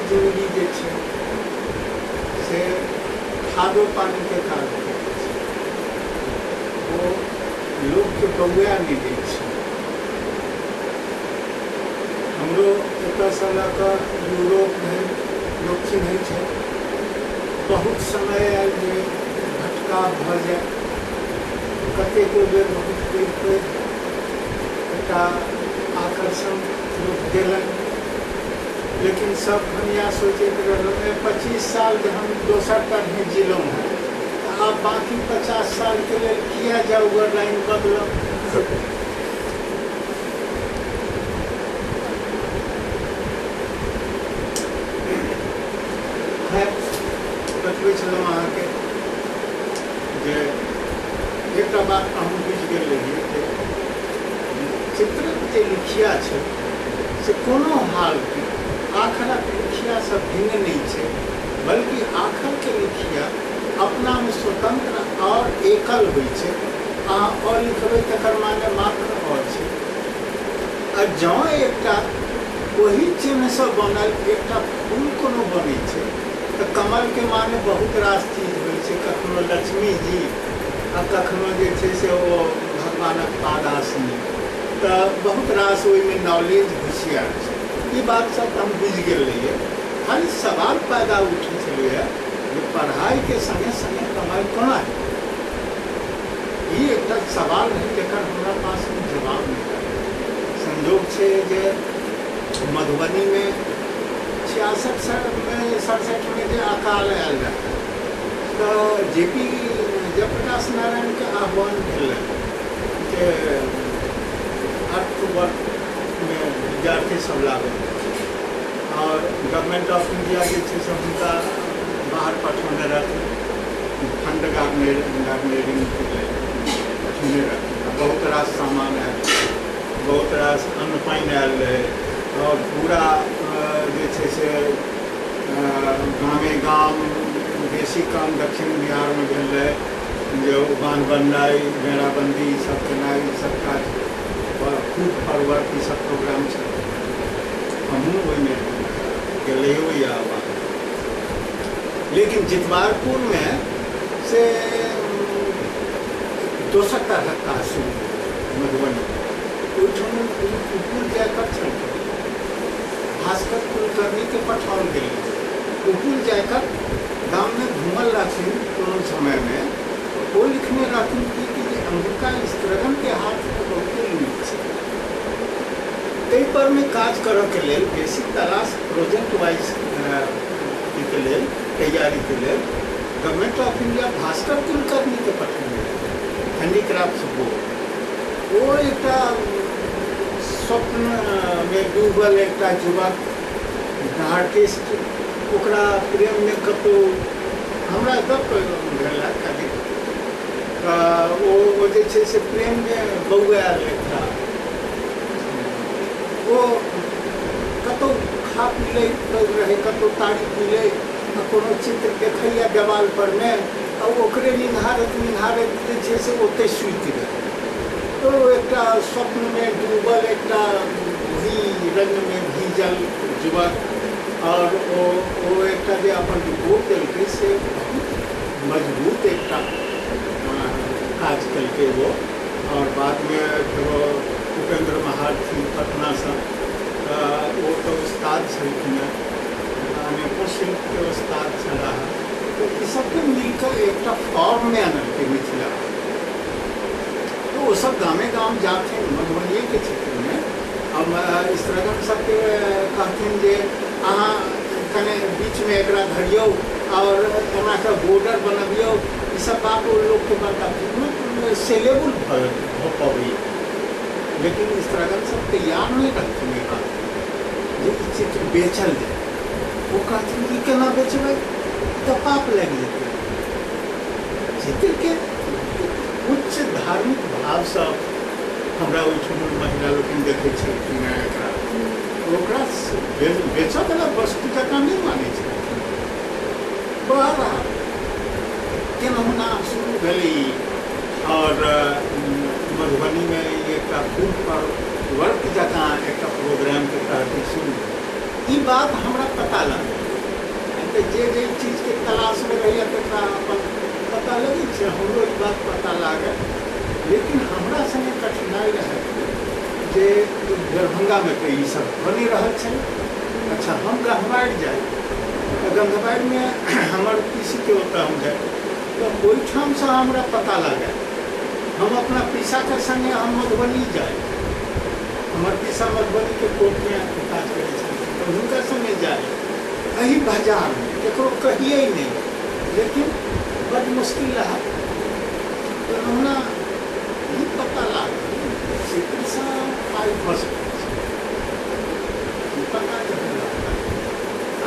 जिंदगी जे छै से खादो पानी के कारण वो लोग के बउआ नहीं दै छै। हमरो एतऽ से लऽ कऽ यूरोप धरि लोक चिन्है छै। बहुत समय आयल जे भटका भऽ जाय, कतेको बेर बहुत पैघ एकटा आकर्षण लोक देलक, लेकिन सब हम इएह सोचैत रहलहुँ 25 साल जे हम दोसर पर भेजिलहुँ हैं, अब बाकी 50 साल के लिए किया जाओ वो लाइन बदलो। बतबै छलहुँ अहाँके जे एकटा बात हम बुझि गेल रहियै जे चित्रक जे लिखिया छै से कोनो हालके आखरक लिखियासँ भिन्न नहीं छै, बल्कि आखरके लिखिया अपनामे स्वतंत्र और एकल होइ छै। अहाँ और लिखबै तकर माने मात्र और छै। आ जँ एकटा वही चिन्हसँ बनल एकटा फूल कोनो बनै छै तऽ कमल के माने बहुत रास चीज होइ छै, कखनो लक्ष्मी जी आ कखनो जे छै से ओ भगवानक पादासनी, तऽ बहुत रास ओहिमे नॉलेज होशियार छै। ई बात सब हम बुझि गेल रहियै। खाली सवाल पैदा उठै छलैए जे पढ़ाई के संगे संगे कमाई कोना है। ई एकटा सवाल है जकर हमरा पास जवाब नहीं है। संजोग छै जे मधुबनी में 66-67 में जो अकाल आयल रहा तो जेपी जयप्रकाश नारायण के आह्वान भेल जे अर्थवर्क में विद्यार्थी सब लागल और गवर्नमेंट ऑफ इंडिया जे छै से हुनका बाहर पठौने रहथिन, फंड गार्डनरिंग पठौने रहथिन। बहुत रास सामान आयल, बहुत रास अन्न पानि आयल रहे और पूरा जे छै से गामे गाम बेसी काम दक्षिण बिहार में भेल रहे, जो बांध बननाई, बेड़ाबंदी सब केनाई, सब काज खूब फॉरवर्ड ई सब प्रोग्राम छै। हमहूँ ओहिमे गेलियो या बात, लेकिन जितवारपुर में से दोसर तरहक काज शुरू मधुबनी ओहिठाम उपकुल जाकर छल। भास्कर कुलकर्णी के पठाओल गए, उपकुल जाकर गांव में घूमल रहथिन कोनो समय में, वो लिखने रहथिन कि अंबिका स्त्रगन के हाथ में बहुत नीक छै। ताहि पर में काज करऽ के लेल बेसी तलाश प्रोजेक्ट वाइज के लेल तैयारी के लेल government of India Bhaskar Kulkarni के पठौने हैंडीक्राफ्ट बोर्ड। वो एकटा स्वप्न में डूबल एकटा युवक आर्टिस्ट, ओकरा प्रेम में कतौ हमरा गप भेल खाली वो जे छै से प्रेम में बौआयल एकटा, वो कतौ खा पी लैत रहे, कतौ तारी पी ले, कोनो चित्र देखैया देवाल पर में और ओकरे निहारत निहारत जे छै से ओते सुति रहे। तो एकटा स्वप्न में डूबल एकटा वही रंग में भीजल युवक और वो एकटा जे अपन रिपोर्ट देलकै से बहुत मजबूत एकटा काज केलकै वो। और बाद में जो उपेंद्र महारथी पटना से वो तो उस्ताद छलखिन, अनेकों शिल्प के उस्ताद छला। तो ई सबके मिलकर एकटा फॉर्म में आनलकै मिथिला। तो वो सब गामे गाम जाते मधुबनी के क्षेत्र में। अब स्त्रगन सबके कहथिन जे अहाँ कने बीच में एकरा धरियो और एना के बॉर्डर बनबियो, ई सब बात वो लोग के बता सेलेबल हो पबै, लेकिन स्त्रगन सब तैयार नहीं रखथिन जे ई चित्र बेचल जाए। वो कहथिन कि केना बेचबै तो पाप लग जेतै। चित्र के उच्च धार्मिक भाव से हमरा ओहिठाम महिला लोग देखे छलखिन एकरा, ओकरा बेचऽ वाला वस्तु जकाँ नहीं मानै छलखिन। बहरहाल केनाहुना शुरू भेलै और मधुबनी में एक फूड पर वर्क जकाँ एक प्रोग्राम के तहत शुरू ई बात हमरा पता लगे तो जे चीज़ के तलाश में रही तकरा अपन पता लगे छै, हमरो ई बात पता लागे। लेकिन हमरा संगे कठिनाई रहे जे दरभंगा में तो ई सब बनी रहल छै। अच्छा हम गंधवाड़ि जाए तो गंधवाड़ि में हमर पीसी के ओतऽ हम जाए तो ओहिठाम से हमरा पता लगे। हम अपना पीसा के संगे हम मधुबनी जाए, हमर पीसा मधुबनी के कोर्ट में काज करे छथिन तो हुनकर संगे जाए एही बाजार में केकरो कहिए नहीं, लेकिन बड़ मुश्किल रहा। तो हमरा ई पता लागल से पीसा पाई फंस पता चलल।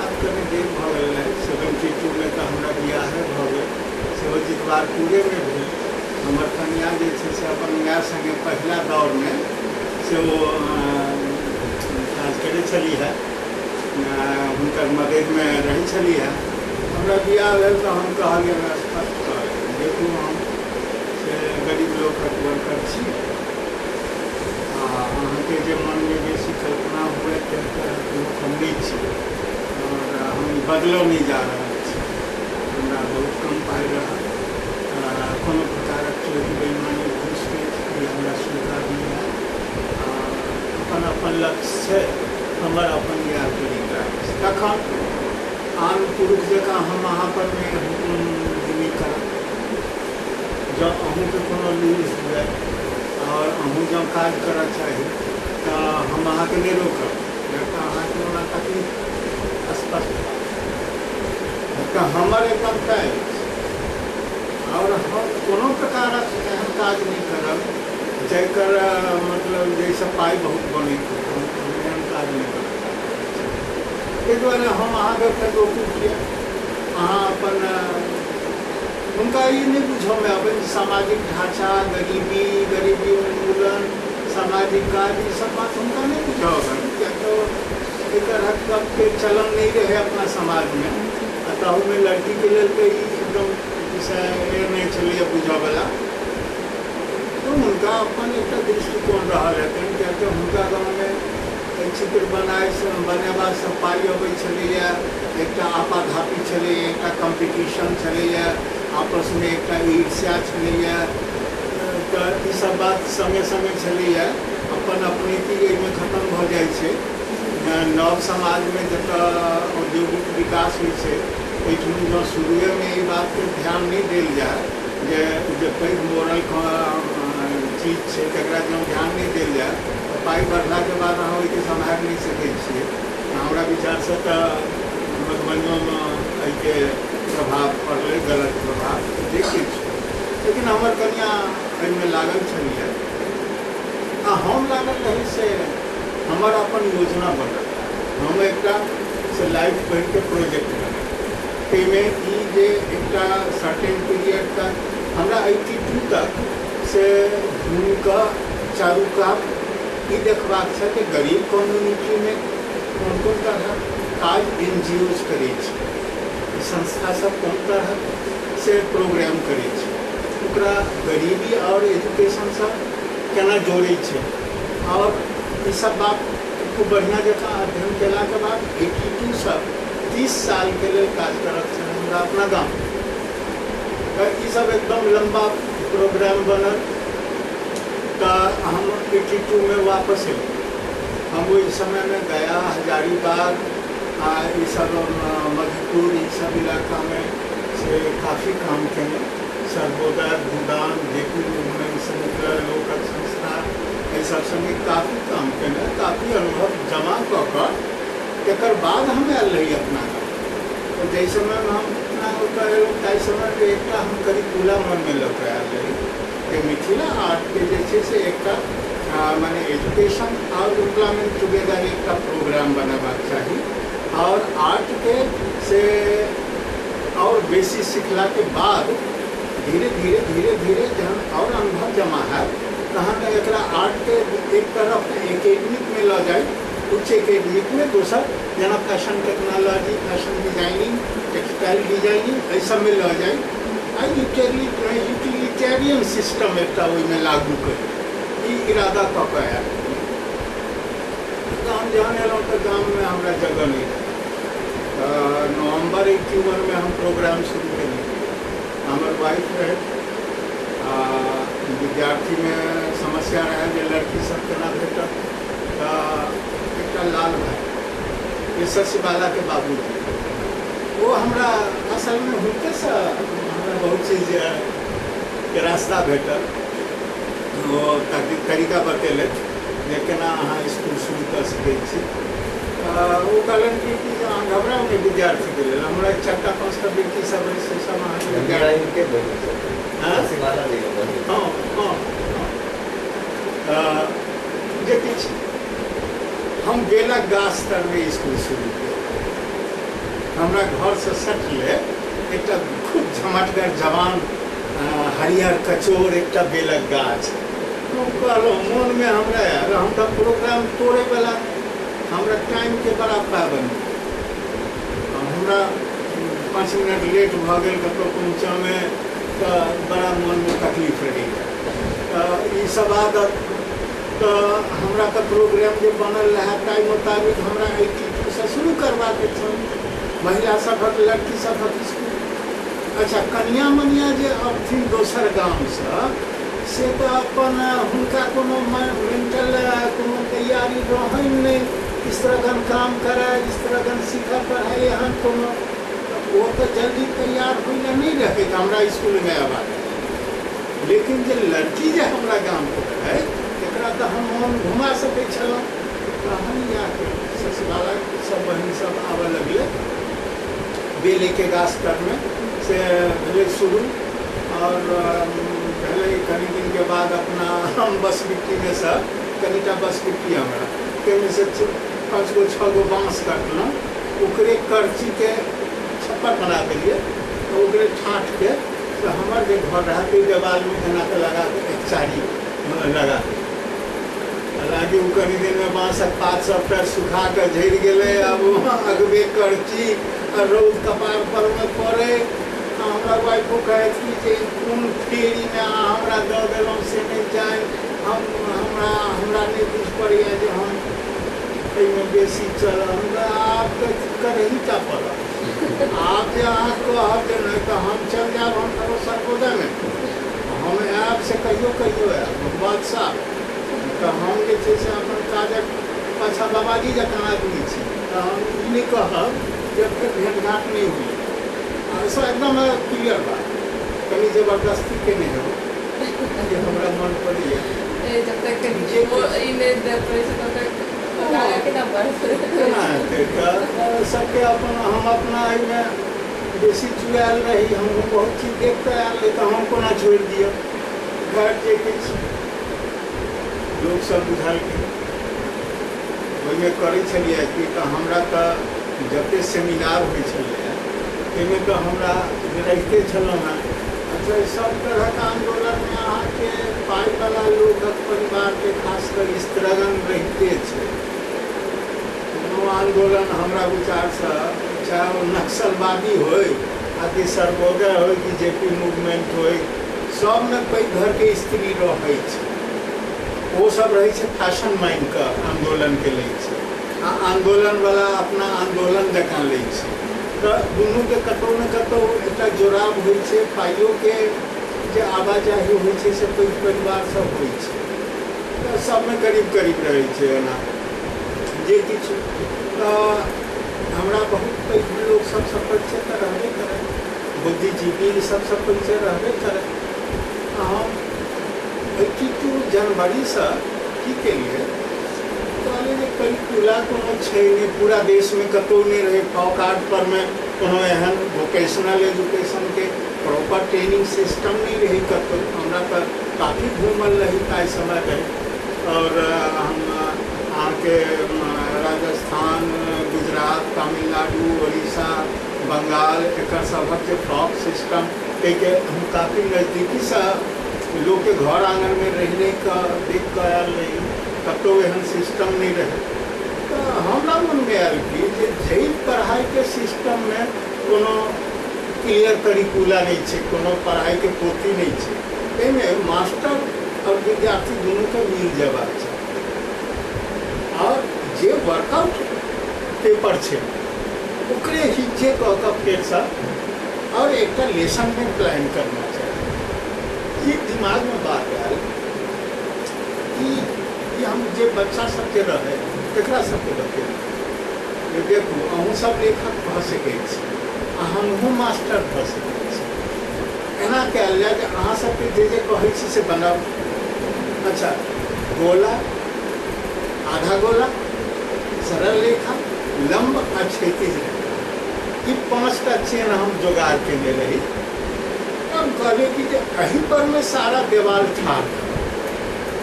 आब कनि देर भऽ गेल है 72 में तो हमरा बियाह भऽ गेल, सेहो जितवारपुरे में भेल। हमर कन्या जे छै से अपन माय संगे पहला दौर में से वो काज करे छली है, हुनकर मदद में रही छली है। हमरा बियाह भेल तो हम कहलिए स्पष्ट देखू हम से गरीब लोग वर्कर छी, अहाँके जे मन में बेसी कल्पना हुए हम नहीं छी और हम बदलो नहीं जा रहा छी। हमरा बहुत कम पाई रहा, कोनो प्रकारक चोरी बेईमानी घूस के हमरा सुविधा नहीं है। अपन अपन लक्ष्य है, हमर अपन या तरीका तखन आन पुरुष जकाँ हम अहाँ पर में हुकुम नहीं करब। जब अहूँ के कोनो न्यूज हुए और अहूँ जब काज करऽ चाही तो हम अहाँ के नहीं रोकब, तो अहाँ के ओना तकलीफ स्पष्ट तो हमर एकदम तय और हम कोनो प्रकारक एहन काज नहीं करब जकर मतलब जैसे पाई बहुत बनी एहन काज नहीं करब। ताहि दुआरे हम अहाँके फेर रोकू किए, अहाँ अपन उनका ये नहीं बुझो में अपन सामाजिक ढांचा, गरीबी उन्मूलन, सामाजिक कार्य ये सब बात उनका नहीं बुझो क्या तो एक हद तक के चलन नहीं रहे अपना समाज में। अतः में लड़की के लिए तो एकदम विषय नहीं चलिए बुझा वाला, तो उनका अपन एक दृष्टिकोण रहा रहते हैं। क्या तो उनका गाँव में चित्र बनेबा से पाई अबै छलैया, एक आपाधापी छलै, एक कम्पिटिशन छलैया, आपस में एक ईर्ष्या छलैया। तो ई सब बात समय समय छलैया, अपन अपनीति में खत्म हो जाए छै। नव समाज में जतऽ औद्योगिक विकास होइ छै ओहिठाम जो शुरुए में ई बात पर ध्यान नहीं देल जाए जे पैघ मोरल चीज छै तकरा जो ध्यान नहीं देल जाए पाई बढ़ला के बाद अहाँ ओहिके सम्हारि नहीं सकै छियै। हमरा विचार से तो मधुबनियों में एहिके प्रभाव पड़लै, गलत प्रभाव देखै छी। लेकिन हमर कन्या एहिमे लागल छलियै आ हम लागल रही से हमर अपन योजना बनल। हम एकटा से लाइफ पढ़ि के प्रोजेक्ट बना, ताहिमे ई जे एकटा सर्टेन पीरियड तक हमरा 82 तक से घूमिकऽ चारू कात ई देखबाक छै कि गरीब कम्युनिटी में कोन कोन तरह काज NGOs करै छै, संस्था सब कोन तरह से प्रोग्राम करै छै, ओकरा गरीबी और एजुकेशन से केना जोड़ै छै। और ई सब बात खूब बढ़िया जकाँ अध्ययन केला के बाद 82 सब 30 साल के लिए काज करत छै हमरा अपना गाँव। तो ई सब एकदम लंबा प्रोग्राम बनल। तो हम 82 में वापस एलिए। हम उस समय में गया हजारीबाग ये सब मधुपुर ये सब इलाका में से काफ़ी काम किए। सर्वोदय भूदान जेपी समुद्र लोकक संस्था ये सब संगे काफ़ी काम किए, काफ़ी अनुभव जमा कऽ एक बाद हम आयल रही अपना गाँव। तो जै समय में हम अपना होता तै समय में एक हम करिकुलम मन में लग आयल रही कि मिथिला आर्ट के जैसे से एक माने एजुकेशन और एम्प्लॉयमेंट टुगेदर एक प्रोग्राम बनाबा चाहिए। और आर्ट के से और बेसी सीखला के बाद धीरे धीरे धीरे धीरे जहन और अनुभव जमा है तहन एक आर्ट के एक तरफ एकेडमिक में ल जाए, उच्च एकेडमिक में दोसर जना fashion technology, fashion designing, textile designing ये सब में ल जाए। यूटिलिटेरियन सिस्टम एक लागू कर इरादा कऽ आयल। हम हम जहाँ एलहुँ तो गाँव में हमरा जगह नहीं रहे। नवंबर 81 में हम प्रोग्राम शुरू करेंगे। हमार वाइफ रहे, विद्यार्थी में समस्या रहे जे लड़की सब केना भेटत, एक लाल भाई यशस्वी के बाबूजी वो हमरा असल में हुनके से हमरा बहुत चीज के रास्ता भेटल। वो तरीका बतेले जे केना अहाँ स्कूल शुरू कर सकै छी। वो कहलन कि अहाँ घबराउ नहीं विद्यार्थी के लेल, हमरा 4-5टा बेटी सब है से सब जे किछु हम बेलक गाछ तर में स्कूल शुरू किया। हमरा घर से सटले एक खूब झमटगर जवान हरियर कचोर एक बेलक गाछ। कहलो मन में हमरा यार हम तो प्रोग्राम तोड़े वाला हमरा टाइम के बड़ा पाबंदी। हमरा 5 मिनट लेट भ गए कतौ पहुँचा में तो बड़ा मन में तकलीफ रही। सब आदत तो हमरा का प्रोग्राम जो बनल रहा टाइम मुताबिक हमरा से शुरू करवा के महिला सभक लड़की सभक स्कूल। अच्छा कनिया मनिया जे अब थी दोसर गाँव से तो अपन हुनका कोनो मेंटल कोनो तैयारी रहन नहीं, इस तरह काम करे, इस तरह सीखा पढ़ाई यहाँ कोनो वो तो जल्दी तैयार होने नहीं रहे हमरा स्कूल में आबाद। लेकिन जो लड़की जो हमरा गाँव को है एकरा तो हम मन घुमा सके छलौं। तो हम यहाँ ससुराला सब बहन सब आवे लगले बेले के गाछ तर में से भेले शुरू। और पहले कई दिन के बाद अपना हम बस गिट्टी में से कनीटा बस गिट्टी हमारा में से 5 गो 6 गो बाँस काटल ओकरे करची के छप्पर बना दिए। तो ओकरे ठाठ के तो हमारे जो घर रहा देवाल में एना के लगा के एक चारी लगा हालांकि वो कई दिन में बाँसक पात सब पैर सुखा के झड़ गए। अब अगबे करची रौद कपार पर में पड़े। हमरा वाइफो कहत कि जे कोन फेरी में हमरा दऽ देलहुँ से नहीं जाए, हमरा नहीं बुझ पड़ैए जे हम एहिमे बेसी चलब। हमरा आप करही टा पड़त। आप जे अहाँ कहब जे नहीं तो हम चल जाब हम करो सर्वोदय में हम आयब से कहियो आयब बादशाह। तो हम जे छै से अपन काजक पाछा बाबाजी जकाँ आदमी छी। तो हम ई नहीं कहब जे फिर भेंट घाट नहीं हुई। ऐसा एकदम क्लियर बात कहीं जबरदस्ती के नहीं हो ये हमारा मन पड़ी है। जब तक वो इन्हें पैसे तब तक के नंबर सबके अपन हम अपना में बेसी चुराल रही। हम बहुत चीज देख कर आयल रही तो हम कोना छोड़ दिए घर जे किछु लोग सब बुझल के ओहिमे करै छलिए कि तो हमरा तो जते सेमिनार होइ छलै में तो हमरा रहते छलौं हैं। अच्छा सब तरह का आंदोलन में अहाँ के पाई वाला लोग परिवार के खासकर स्त्रीगण रहते छे। आंदोलन हमरा विचार से चाहे वो नक्सलवादी हो कि सर्वोदय हो कि जेपी मूवमेंट हो सब में कई घर के स्त्री रहे वो सब रहे फैशन माइंड का आंदोलन के लिए आंदोलन वाला अपना आंदोलन जकाँ ले तो दुनू के कतौ न कतौ एक जोड़ाव हो पाइयों के जे आवाजाही हो से पैघ परिवार सब हो तो सब में करीब करीब रहे एना जे किछु हमरा बहुत पैघ लोग सबसे परिचय तो रहबे करे, बुद्धिजीवी सबसे परिचय रहबे करे। हम 22 जनवरी से की केलिए कहलिए जे करिकुला कोनो छै नहीं पूरा देश में कतौ नहीं रहे। पॉकार्ड पर में कोनो एहन वोकेशनल एजुकेशन के प्रॉपर ट्रेनिंग सिस्टम नहीं रही कतौ। हमरा तो काफ़ी घूमल रही ताई समय रहे और हम आके राजस्थान गुजरात तमिलनाडु उड़ीसा बंगाल एक सबक के फ्लॉप सिस्टम के हम काफ़ी नज़दीकी से लोग के घर आंगन में रहने का देख कर आयल रही कतौ एहन सिस्टम नहीं रहे। तो हमरा मन में आयल कि जे पढ़ाई के सिस्टम में कोनो क्लियर करिकुला नहीं है, कोनो पढ़ाई के पोथी नहीं है। एमें मास्टर और विद्यार्थी दोनों के मिल जाबाक चाहिए। और जे वर्कआउट पेपर छे ओकरे ही जे कह के फेर सा और एक लेसन में प्लान करना चाहिए। ये दिमाग में बात आयल कि हम जे बच्चा सबके रहे तकरा सबके बते ये देखू अहूँ सब लेखक भऽ सकै छी आ हमहूँ मास्टर भऽ सकै छी। एना कयल जाए जे अहाँ सबके जे कहै छी से बनाउ। अच्छा, गोला, आधा गोला, सरल रेखा, लंब आ क्षैतिज रेखा, ये 5टा चेन हम जोगाड़ केने रही। हम कहले कि जे एही पर में सारा देवाल ठाड़,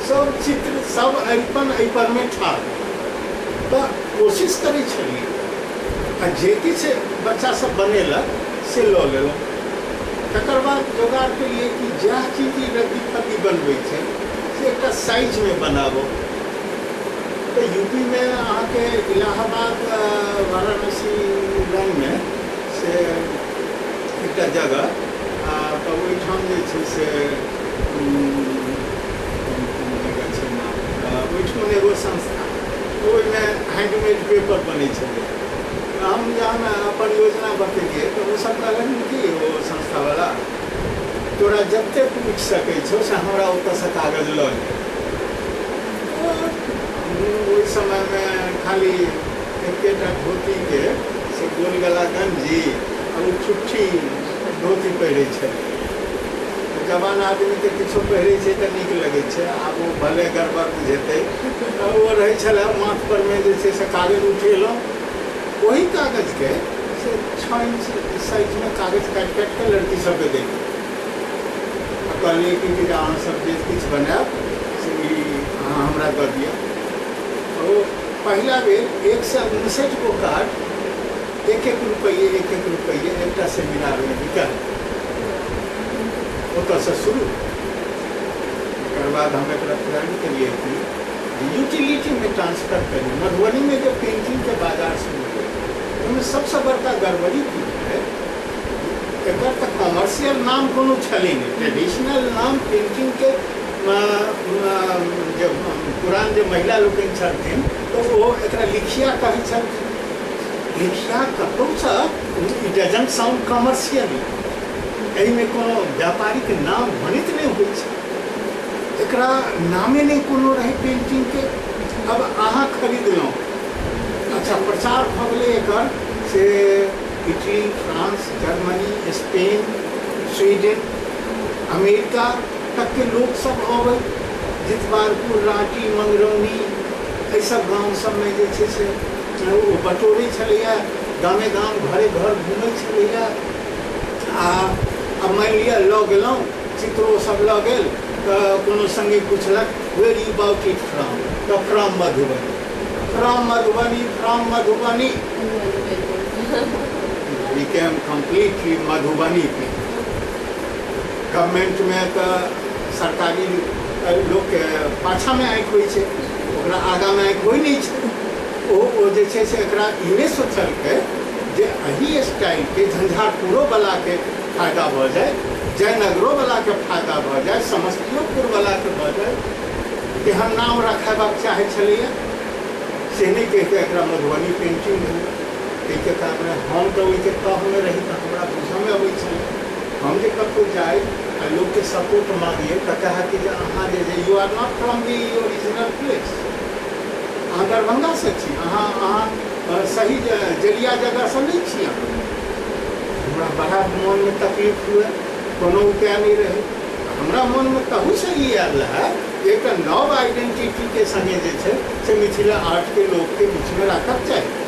सब चित्र सब अरिपन एहि पर में ठाड़, तो कोशिश करै छलिए आ जे किछु बच्चा सब बनेलक से लऽ लेलहुँ। तकर बाद जोगाड़ केलिए कि जएह चीज रद्दी फद्दी बनबै छै से एक साइज में बनाबो। तो यूपी में अहाँ के इलाहाबाद वाराणसी लाइन में से एक जगह तो ओहिठाम जे छै से जगह छै नाम ओहिठाम एगो संस्था ओहिमे हैंडमेड पेपर बनै छलै। हम जहाँ परियोजना बतेलिए तो वो सब कहलन कि वो संस्था वाला तोरा जते पूछ सकै छो से हमरा ओतऽसँ कागज लऽ ले। ओहि समय में खाली एकेटा धोती के से गोल गला गंजी और छुट्टी धोती पहिरै छै। जवान आदमी के किछो पहिरै छै तऽ नीक लगै छै। आब वो भले गड़बड़ बुझेतै वो रहै छलै माथ पर में जे छै से कागज उठेलहुँ वही कागज के से 6 इंच साइज में कागज काटि के लड़की सबके दै कहलिए कि अहाँ सब जे किछु बनायब से अहाँ हमरा दऽ दिअ। ओ पहिला बेर 159 गो कार्ड 1-1 रुपये 1-1 रुपये एकटा सेमिनार में बिकल। ओतऽसँ शुरू। तकर बाद हम एक प्लान करिए कि यूटिलिटी में ट्रांसफर करिए। मधुबनी में जो पेंटिंग के बाजार शुरू हुए उनमें सबसे बड़का गड़बड़ी की है एकर तऽ कमर्शियल नाम कोनो छलै नहीं। ट्रेडिशनल नाम पेंटिंग के जो पुरान जो महिला लोग छलथिन तो वो एकरा लिखिया कहै छलखिन। लिखिया कतौसँ इट डजंट साउंड कमर्शियल। एहि में कोनो व्यापारिक नाम ध्वनित नहीं होइ छै। एकरा नामे नहीं कोनो रहे पेंटिंग के। अब अहाँ खरीदलहुँ अच्छा प्रचार भऽ गेलै एकर से Italy, France, Germany, Spain, Sweden, America तक के लोग सब अबै। जितवारपुर, राँटी, मंगरौनी एहि सब गाँव सब में जे छै से वो बटोरै छलैया। गामे गाम घरे घर घूमै छलैया। अब मान लिअ लऽ गेलहुँ चित्रो सब लऽ गेल तो कोनो संगी पूछलक where you bought it from तो from Madhubani. From Madhubani from Madhubani became completely Madhubani पे। गवर्नमेंट में तो सरकारी लोग के पाछा में आँखि होइ छै ओकरा आगा में आँखि होइ नहीं छै। ओ जे छै से एकरा इहे सोचलकै जे एही स्टाइल के झंझारपुरो वाला के फायदा भऽ जाए, जयनगरो वाला के फायदा भऽ जाए, समस्तीपुर वाला के भऽ जाए। एहन नाम रखेबाक चाहे छलैया से नहीं कहते एकरा मधुबनी पेंटिंग के कारण हम तो ओहि के तह में रही तो हमरा बुझे में अबै छलै। हम जे कतौ जाए आ लोग के सपोर्ट मांगिए तो कहा कि अहाँ जे you are not from the original place. अहाँ दरभंगा से छी, अहाँ सही जरिया जगह से नहीं छी। हमरा बड़ा मन में तकलीफ हुए, कोनो उपाय नहीं रहे। हमरा मन में तहू से ही आयल है एक नव आइडेंटिटी के संगे जे छै से मिथिला आर्ट के लोग के बीच में रखब चाहिए।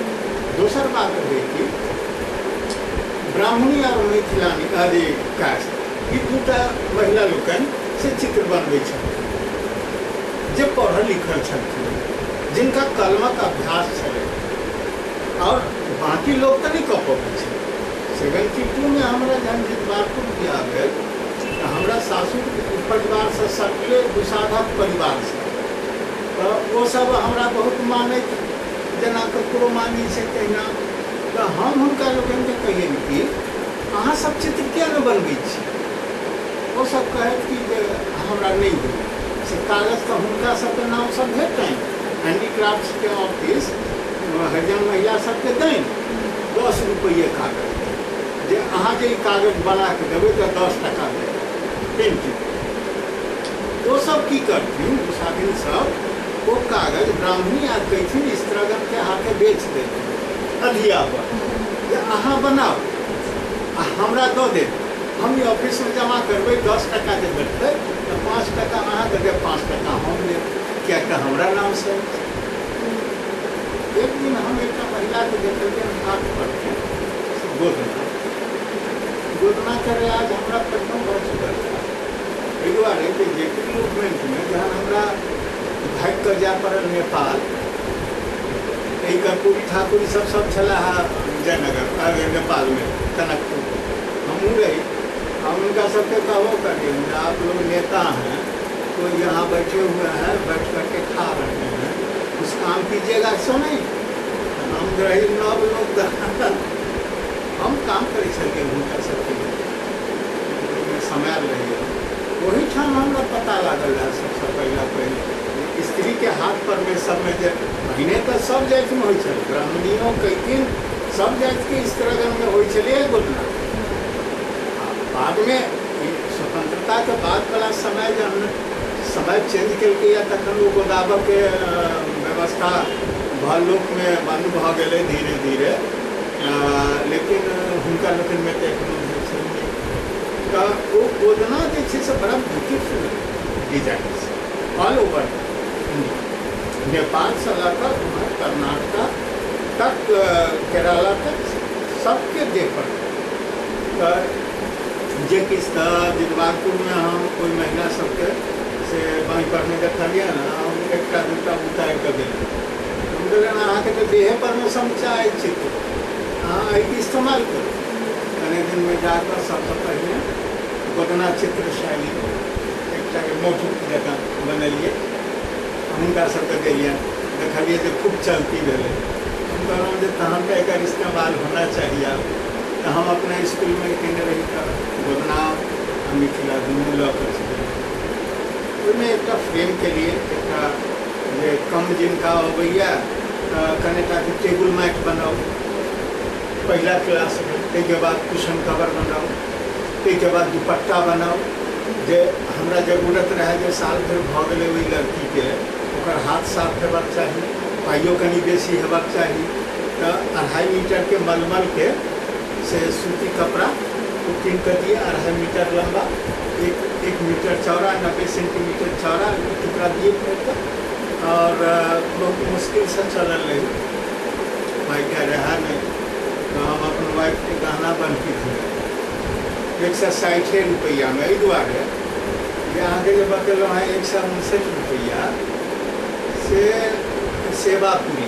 दोसर बात है कि ब्राह्मणी और मैथिलानी अरे कास्ट ई दूटा महिला लोकनि से चित्र बनबै छथिन जे पढ़ल लिखल छथिन, जिनका कलमक अभ्यास छलै और बाकी लोग तो नहीं कऽ पबै छै। 72 में हमरा जहन जितवारपुर बियाह भेल तऽ हमरा सासुर परिवार से सटले दुसाधक परिवार से तो वो सब हमरा बहुत मानैत जेना ककरो मानी से तहिना। तो हम हुनका लोगन के कहिए कि अहाँ सब चित्र किया न बनबै छी। वो सब कहत कि हमरा नहीं हो से कागज तो हुनका सबके नाम सब भेटनि हैंडीक्राफ्ट के ऑफिस सबके दें 10 रुपये कागज जे अहाँ जे कागज बना के देवे तो 10 टका देगा पेंटिंग। वो सब की करथिन मुसाफिर सब वो कागज ब्राह्मणी आ कहथिन स्त्रगन के हाथे बेच देथिन अधिया पर जे अहाँ बनाओ आ हमरा दो दे हम ये ऑफिस में जमा करबे 10 टका जे भेटतै तो 5 टका अहाँ दे देब 5 टका हम लेब क्या हमरा नाम से। एक दिन हम एक महिला को देखलिए हाथ पर गोदना करे आज हमारा प्रथम भऽ चुकल है एहि दुआरे कि जेकरी मूवमेंट में जहाँ हमरा भाग कर जाए पड़ल नेपाल यही कर्पूरी ठाकुर सब छला जयनगर नेपाल में टनकपुर हमू रही हम उनका सबके कहो करिए आप लोग नेता हैं तो यहाँ बैठे हुए हैं बैठ करके खा रहे हैं कुछ काम कीजिएगा ऐसा नहीं हम रही 9 लोग हम काम करे चलिए उनका सबके समय रही वही ठाम हमरा पता लागल है सबसे पहले स्त्री के हाथ पर में सब में महीने तो सब जाति में हो ब्राह्मणियों कैकिन सब जाति के स्त्रगन में हो गोदना बाद में स्वतंत्रता के बाद वाला समय जब समय चेंज करके या तखन वो गोदाबा के व्यवस्था लोक में बंद भ गए धीरे धीरे लेकिन हुनका लोकन में तो वो गोदना से बड़ा beautiful design all over Nepal से लेकर कर्नाटक तक केरला तक सबके देख जे किस दिलबागपुर में हम कोई महिला सबके से वहीं पर में देखलिए ना हम एक दूटा उतार कर दिल हम कहले अहाँ के तो देहे पर में समचाए चित्र हाँ इस्तेमाल करो कने दिन में जाकर सबसे पहले गोदना चित्र शैली एक मोटू जगह बनलिए हुनका सबके दिलिए देखलिए जो खूब चलती रहे हम कहलहुँ जे तहन तो एक इस्तेमाल होना चाहिए तो हम अपने स्कूल में केने रही गोदना मिथिला दुनू लऽ कऽ ओहिमे एक फ्रेम के लिए एक कम जिनका अबैया कनेटा टेबुल मैट बनाओ पहला क्लास में के बाद कुशन कवर बनाओ के बाद दुपट्टा बनाओ जे हमरा जरूरत रहे जो साल भर भ गए वही लड़की के ओकर हाथ साफ हेबाक चाहिए पाइयो कनी बेसी हेबाक चाहिए तो 2.5 मीटर के मलमल के से सूती कपड़ा को पिन कर दिए 2.5 मीटर लंबा 1 मीटर चौड़ा 90 सेंटीमीटर चौड़ा टुकड़ा दिए और बहुत मुश्किल से चलल रही भाई क्या रहा नहीं तो हम अपने वाइफ के गहना बनती थे 160 रुपया में दुआरे यहाँ के जो बतल है 159 रुपया से सेवापुरी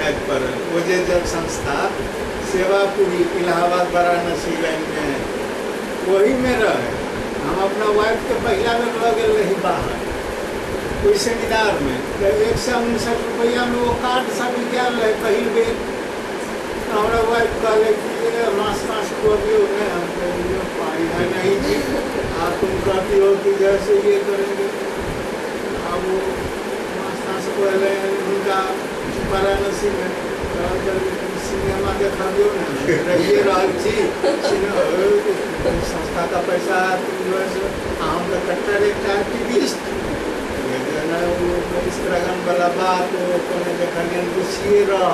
याद पर वो जब संस्था सेवापुरी इलाहाबाद वाराणसी लाइन में वही में रहे हम अपना वाइफ के पहला में रह गए रही बाहर कोई सेमिनार में तो 159 रुपया में वो कार्ड सब निकाल रहे पहल बेर हमारा वाइफ कहले कि मांस खुआबियो हम पानी है नहीं जी तुम कहती हो कि जैसे ये करेंगे अब वो मांस खुआले उनका वाराणसी में सिनेमा देखा दियो ना रहिए संस्था का पैसा हम तो कट्टर एक एक्टिविस्ट स्त्रगन वाला बात देखलिए गुस्सिए रह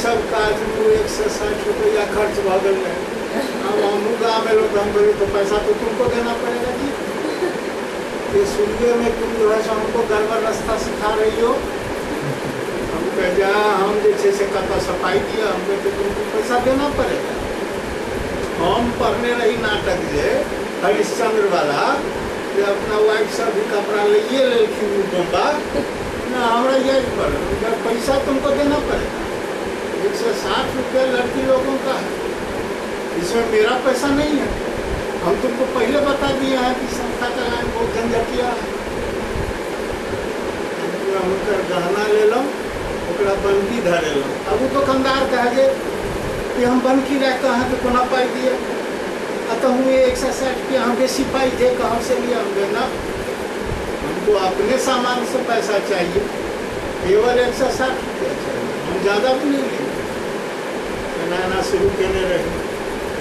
सब काज में 160 रुपया खर्च भ गए अब हम गाँव में लोग हम बोले तो पैसा तो तुमको देना पड़ेगा जी ये सुनिए में तुम जो है हमको गड़बड़ रास्ता सिखा रही हो हम कह जा हम जैसे कथा सफाई दिया हम कहते तुमको पैसा देना पड़ेगा। हम पढ़ने रही नाटक जे हरिश्चंद्र वाला जे अपना वाइफ से भी कपड़ा लिए लेकिन बम्बा ना हमारा यही पड़े पैसा तुमको देना पड़ेगा 160 रुपया लड़की लोगों का है इसमें मेरा पैसा नहीं है हम तुमको पहले बता दिए हैं कि संस्था का लाइन बहुत झंझटिया है उनका गहना ले लो बनकी धरे लो अब वो दुकानदार कहे कि हम बनकी रह कहाँ के कोना पाई दिए तो हूँ 160 के हम बेसी पाई थे कहाँ से लिया हम ना हमको अपने सामान से पैसा चाहिए केवल 160 रुपया चाहिए, हम ज़्यादा भी नहीं लेंगे। नया शुरू करने रहे,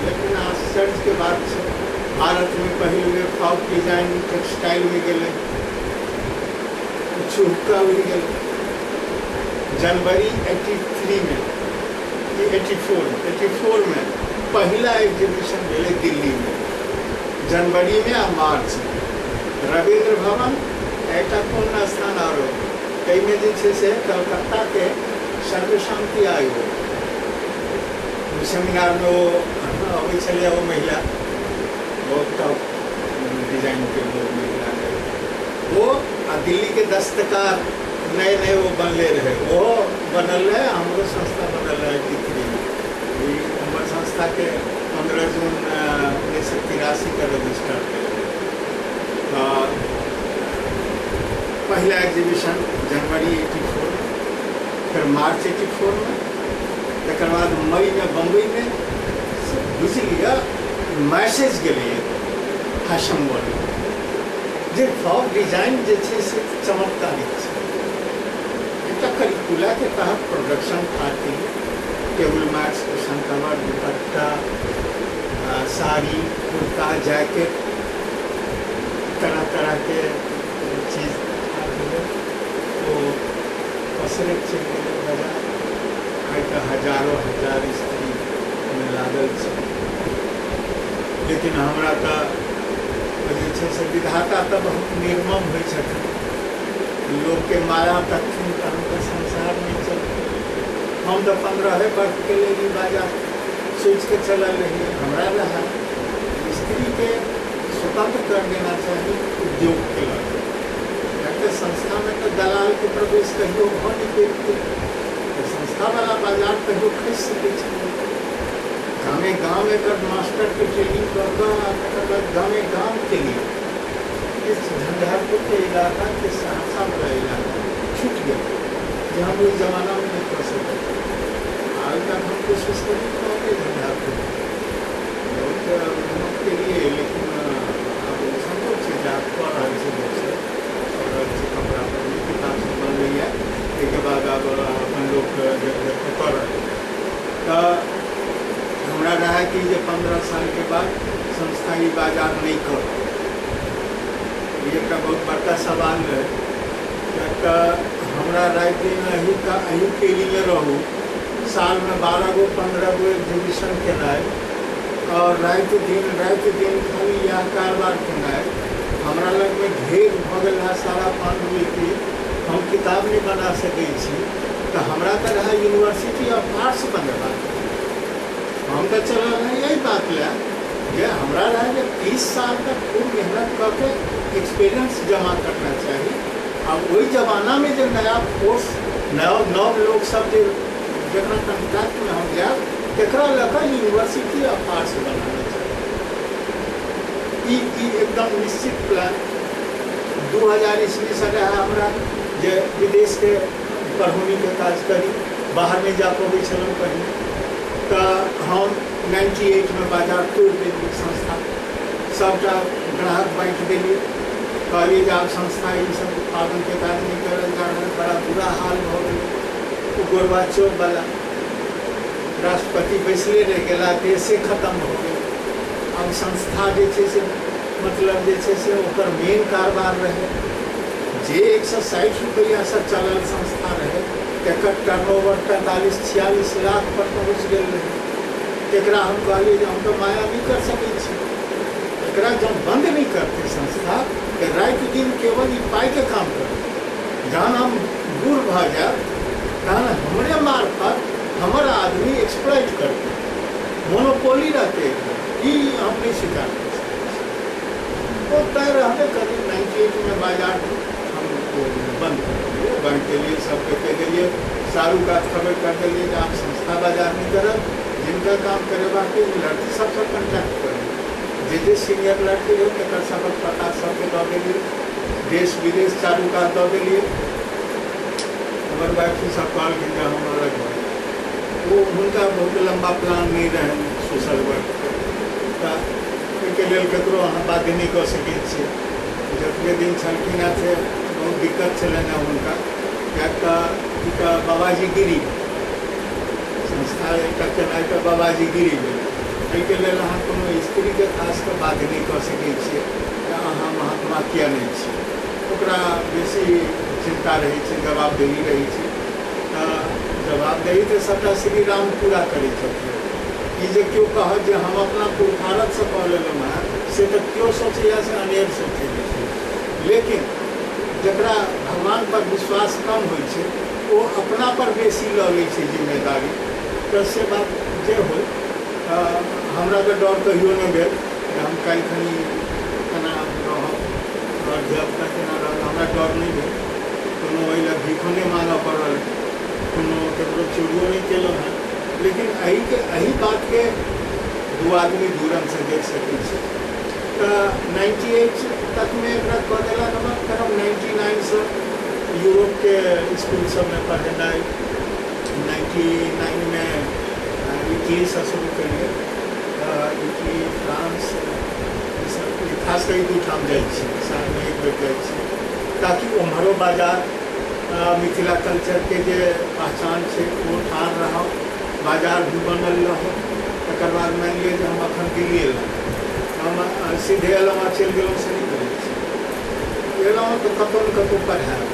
लेकिन आश्चर्य के बाद से भारत में पहले बेर फॉक डिजाइन टेक्सटाइल में गए, चुहका उड़ गए। जनवरी 83 में 84 में पहला एग्जीबिशन गए दिल्ली में, जनवरी में आ मार्च में रविंद्र भवन एक पूर्ण स्थान और कई में से कलकत्ता के सर्व शांति आयोग सेमिनार में वो अभी चले वो महिला बहुत टॉप डिजाइन के लोग महिला वो दिल्ली के दस्तकार नए नए वो बनले रहे, वो बनल है। हमारे संस्था बनल है 83 में, हमारे संस्था के 15 जून 1983 का रजिस्टर पहला एग्जीबिशन जनवरी 84 में, फिर मार्च 84 में, तक बाद मई में बम्बई में बुझलिए मैसेज गए फैशन वर्ल्ड जे फॉक डिजाइन जे से चमत्कारिक एक करिकुला के तहत production party table mats, cushion cover, dupatta, sari, kurta, jacket, तरह तरह के चीज़ तो पसरे चले बाजार का हजारों हजार स्त्री में लागल छै। लेकिन हमरा तो जे से विधाता तो बहुत निर्मम हो छथिन, लोग के माया तक हमको संसार नहीं चलते। हम तो 15 वर्ष के लिए भी बाजार सोच के चलल रही, हमरा रहा स्त्री के स्वतंत्र कर देना चाहिए उद्योग के लिए। संस्था में तो दलाल के प्रवेश कहियो हो नहीं देखते, तो संस्था वाला बाजार कहियो खस सके। गाँव गाँव में मास्टर के ट्रेनिंग कर गाँव गाँव के लिए इस झंझारपुर के इलाका के सहरसा वाला इलाका छूट गया, जहाँ वो जमाना में नहीं कर सकते। आज तक हम कोशिश कर नहीं पाएंगे झंझारपुर बहुत के लिए, लेकिन अब संतोष से जात पर अच्छे कपड़ा पर किताब से बन रही है। इसके बाद अब अपन लोग कर तो हमारा रहा है कि ये 15 साल के बाद संस्था ये बाजार नहीं कर, ये का बहुत बड़का सवाल है। हमारा राज्य में अही के लिए रहूँ साल में 12 गो 15 गो एग्जीबिशन केना और रात दिन खाली यह कारोबार केना हमारा लग में ढेर भगल है सारा पांडुलिपि, हम किताब नहीं बना सके तो हमारा तो रहा यूनिवर्सिटी ऑफ आर्ट्स बनवा। हम तो चल रहे यही बात ले जे हमारा रहा कि 30 साल तक खूब मेहनत करके एक्सपीरियंस जमा करना चाहिए। अब वही जमाना में जो नया कोर्स नव लोग सब जो कंट्रैक्ट में हम जाए तकरा लगा यूनिवर्सिटी ऑफ आर्ट्स बनाना चाहिए। एकदम निश्चित प्लान 2000 ईस्वी से रहा हमारा जे विदेश के पढ़ौनी के काज करी, बाहर में जा पबै छलहुँ कहीं तो हम 98 में बाजार तोड़ देलिए, संस्था सबटा ग्राहक बांट दिलिए, कहलिए आब संस्था ये सब उत्पादन के काज नहीं करल जा रहा, बड़ा बुरा हाल हो गया। गोरबाचोव वाला राष्ट्रपति बैसले रह गया, देशे खत्म हो गया। अब संस्था से मतलब से ओकर मेन कारोबार रहे जे 160 रुपया से चलल संस्था रहे, एकर टर्नओवर 45-46 लाख पर पहुँच गए रहे। एकरा हम कहलिए हम तो माया नहीं कर सके एकरा जब बंद नहीं करते संस्था तो रात दिन केवल पाई के काम कर, जहाँ हम दूर भ जाए तहन हमरे मार्फत हमार आदमी एक्सप्लॉइट करते, मोनोपोली रहते, ये हम नहीं स्वीकार कर सकते। तो तय रहते करीब 98 में बाजार हम बंद कर दिए, बंद के लिए सबके कह दिए, शाहरुख का खबर कर दिए कि आप संस्था बाजार नहीं करब, जिनका काम करे बाकी लड़की सबसे कॉन्टैक्ट करें, जे सीनियर लड़की हो तक सबक पता सबके दऽ दिए, देश विदेश चारू का दऽ दिए। हमारे वाइफ सब कहल कि हम अलग हो, वो उनका बहुत लंबा प्लान नहीं रहे सोशल वर्क के लिए ककरो अहाँ बात नहीं कर सके जतबे दिन छलखिन से बहुत दिक्कत छलनि उनका, क्या बाबाजी गिरी संस्था एक केनाइ तऽ बाबाजी गिरी भेल। एहिके लेल अहाँ कोनो स्त्रीके खासके बात नहीं कऽ सकै छियै कि अहाँ महात्मा किया नहीं छी, ओकरा बेसी चिंता रहै छै, जवाबदेही रहै छै। जवाबदेही तऽ सबटा श्री राम पूरा करै छथिन। ई जे केओ कहत जे हम अपना पुरखारतसँ कऽ लेलहुँ हेँ से तऽ केओ सोचैए से अनेर सोचै छै, लेकिन जकरा भगवान पर विश्वास कम होइ छै ओ अपना पर बेसी लऽ लै छै जिम्मेदारी। तऽ से बात जे होय, हमरा तऽ डर कहियो नहि भेल जे हम काल्हि खनी केना रहब और धियापुता केना रहब, हमरा डर नहीं भेल। कोनो ओहि लए भीखो नहीं मांगऽ पड़ल, कोनो ककरो चोरियो नहीं केलहुँ हेँ। लेकिन एही बात के दू आदमी दू रंग से देख सकै छै। तऽ 98 तक में एकरा कऽ देला नमक करब, 99 से यूरोप के स्कूल सब में पढ़ेनाइ, 99 में इटली से शुरू करिए, इटली फ्रांस सब खास कर दू ठाम जाइ छी, साल में एक बेर जाइ छी, ताकि ओम्हरो बाजार मिथिला कल्चर के जे पहचान छै ओ ठान रहब, बाजार भी बनल रहो। तकर बाद मान लिअ जे हम अखन दिल्ली एलहुँ, हम सीधे एलहुँ चलि गेलहुँ से नहीं करै छी, एलहुँ तऽ कतहु ने कतहु पढ़ाएब,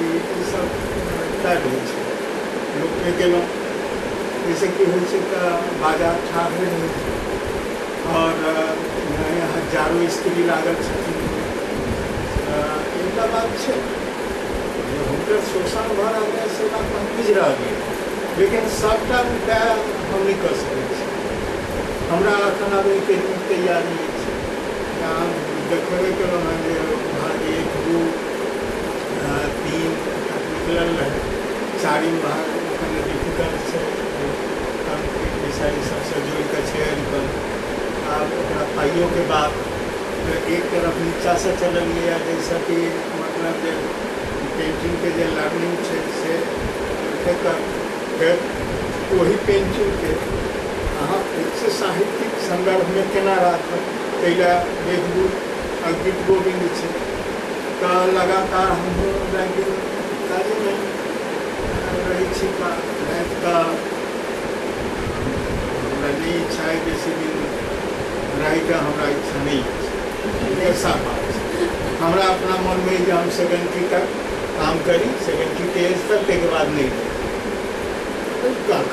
ई सब तय होइ छै। लोकमे गेलहुँ जैसे कि होइ छै तऽ बाजार ठाढ़ रहै छै और हजारों स्त्री लागल छथिन। एकटा बात छै हुनकर शोषण भऽ रहल है से बात हम बुझि रहलियै, लेकिन सबटा उपाय हम नहीं कर सकै छी। हमरा एखन आब एहिके तैयारी छै, हम देखबे केलहुँ हँ जे भाग 1, 2, 3 निकलल रहे, 4वीं भाग कनि डिफिकल्ट छै, कांक्रीट विषय सबसे जोड़ि कऽ छै अरिपन। आब ओकरा पाइयो के बाद एक तरफ नीचा से चललिए, जैसे कि मतलब जे पेंटिंग के जे लर्निंग छै से फिर वही पेंटिंग के अहाँ एक साहित्यिक संदर्भ में केना राखब, ताहि देखू गीत गोविंद छै तऽ लगातार हम रैंकिंग काज में रहै छी। राति का हमरा नहीं इच्छा है, बेसी दिन रहैके हमरा इच्छा नहीं है, ऐसा बात छै। हमरा अपना मन में जे हम 70 तक काम करी, 70 के एज तक, के बाद नहीं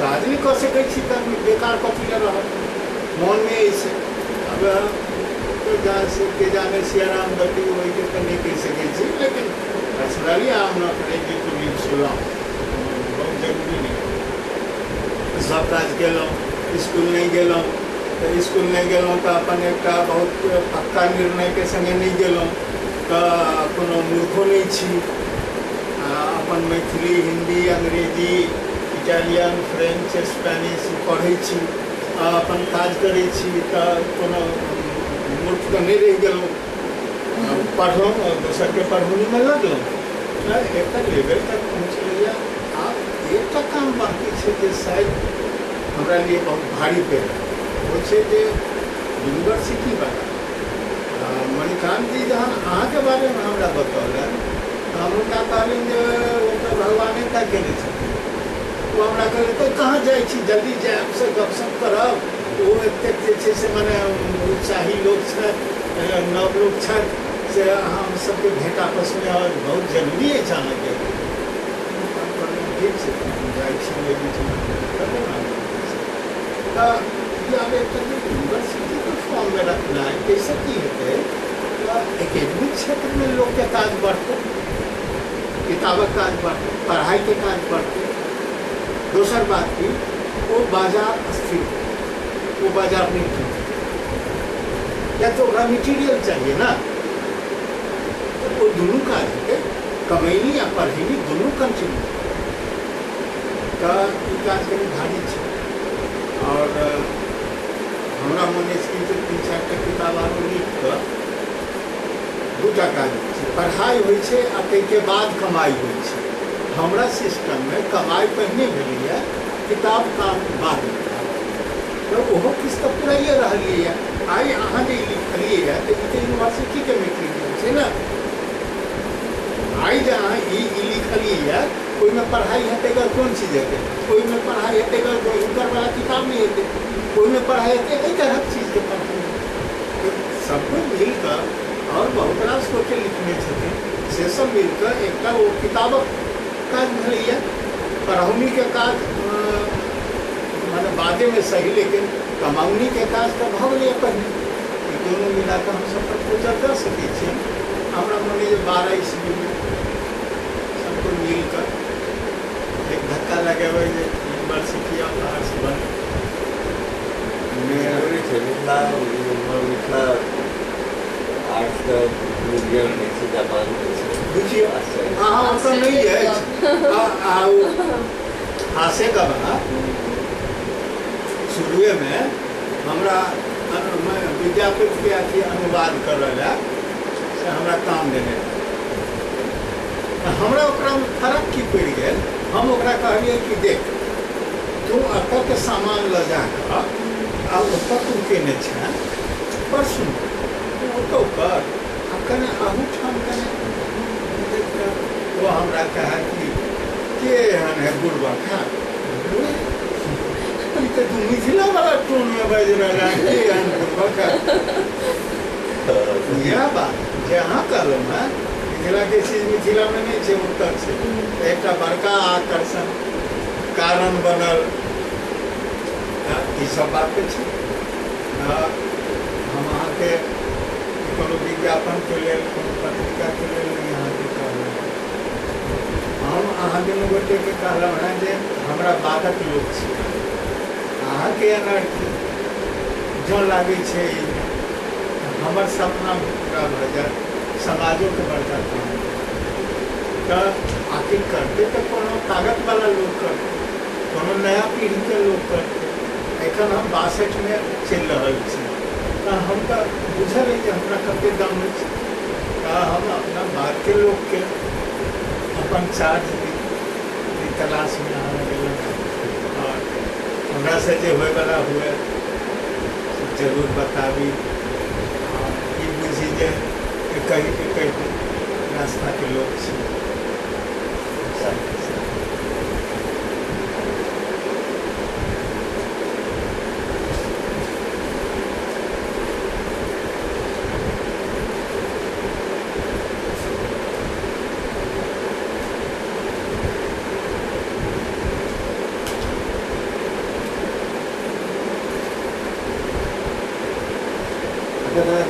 काज नहीं कर सकै छी तऽ बेकार कथी लए रहत मन में ऐसे। अब तो जहाँ से के जाने सियाराम गति वही के तो नहीं कह सकै छी, लेकिन पर्सनली हम ना करेंगे तो भी सुना बहुत जरूरी नहीं। सब काज केलहुँ, स्कूल नहीं गेलहुँ तऽ स्कूल नहीं गेलहुँ तऽ अपन एकटा बहुत पक्का निर्णय के संगे नहीं गेलहुँ तऽ कोनो मूर्खो नहीं छी। अपन मैथिली, हिंदी, अंग्रेजी, इटालियन, फ्रेंच, स्पेनिश पढ़ै छी, अपन काज करै छी, तऽ कोनो मूर्ख तऽ नहीं रहि गेलहुँ। पढ़लहुँ और दोसर के पढ़ौनीमे लगलहुँ, एकटा लेवल तक पहुँचलिए। आब एकटा काम बाकी छै जे शायद हमरा लिए बहुत भारी पे वो छै जे यूनिवर्सिटी वाला मणिकांत जी जहन अहाँके बारे में हमरा बतौलन, हम हुनका कहलिन जे ओकर भगवाने टा केने छथिन। वो हमरा कहले तो कहाँ जाइ छी, जल्दी जायब से गपशप करब, वो एतेक जे छै से मने उत्साही लोग छै, नव लोग छै से हम सबके भेंट आपस में और बहुत जरूरी है जाना के। ठीक छै जाइ छी, लेकिन यूनिवर्सिटी को फॉर्म में रखना है, कैसे की है एकेडमिक क्षेत्र में लोग के काज बढ़ते, किताबक काज बढ़ते, पढ़ाई के काज बढ़ते। दोसर बात की वो बाजार स्थिर, वो बाजार नहीं ठीक, या तो मटीरियल चाहिए ना, तो वो दोनों काज है, कमैनी या पढ़ैनी दोनों कंटिन्यू का काज करी भारी है। और हमरा मन कि 3-4 किताब आरो लिख कऽ 2टा काज पढ़ाई होइ छै आ ताहिके बाद कमाई होइ छै। हमरा सिस्टम में कमाई पहिने भेलैए, किताब काम बाद तो ओहो किछु तऽ पुराइए रहलिए। आइ अहाँ जे लिखलिए तऽ ई तऽ यूनिवर्सिटी के मेटेरियल छै ने, आइ जे अहाँ ई लिख देखलिए कोई में पढ़ाई हेतेगा कौन चीज है, कोई में पढ़ाई हेतेगा जो हिंकर वाला किताब नहीं हेते, कोई में पढ़ाई हेते एक तरह चीज के पढ़ाई तो सब कुछ मिलकर और बहुत रास को के लिखने छे से सब मिलकर एक वो किताबक काज भलिए पढ़ौनी के काज माने बादे में सही, लेकिन कमाउनी के काज तो भ गए पहले दोनों मिलाकर हम सब पर गुजर कर सके छे। हमरा मने 12 ईस्वी में सबको मिलकर एक धक्का लगे हुए यूनिवर्सिटी ऑफ आर्ट्स बन मिथिला आर्ट्स का म्यूजियम है जापान बुझियो हाँ तो नहीं है हासे का बना शुरुए में हमरा मैं विद्यापीठ के अथी अनुवाद कर रहा से हमरा काम देने हमरा ओकरा में फर्क की पड़ गए। हम ओकरा कहलिए कि देख तू अतः के सामान ल जाकर आ ओतऽ तू केने छे पर सुन तो कर कने आहू ठाम कने वो हमरा कहा कि के हन है बुढ़वा खा तो तू मिथिला वाला टोन में बज रहा है के हन बुढ़वा खा यह बात जहाँ कर मैं मिथिला के चीज मिथिला में नहीं छे उत्तर से एक बड़का आकर्षण कारण बनल ई सब बात छे। हम अहाँ के कोनो विज्ञापन के लिए कोनो पत्रिका के लिए यहाँ के कहलहुँ हम अहाँ दुनू गोटे के कहलहुँ हैं जे हमरा बादक लोक छी अहाँ के एनर्जी जो लागे छे हमर सपना पूरा भ जाए समाजों के बड़का काम तो आखिर करते तो कोनो ताकत वाला लोग करते कोनो नया पीढ़ी के लोग करते एखन हम 62 में चल रहा छी तो हम तो बुझल है कि हमरा कते दम है हम अपना बात के लोग के अपन चार्ज की तलाश में आने लगे और हमरा से जो होए वाला हुए जरूर बताबी ई बुझी जे कहीं रास्ता के लोग छी।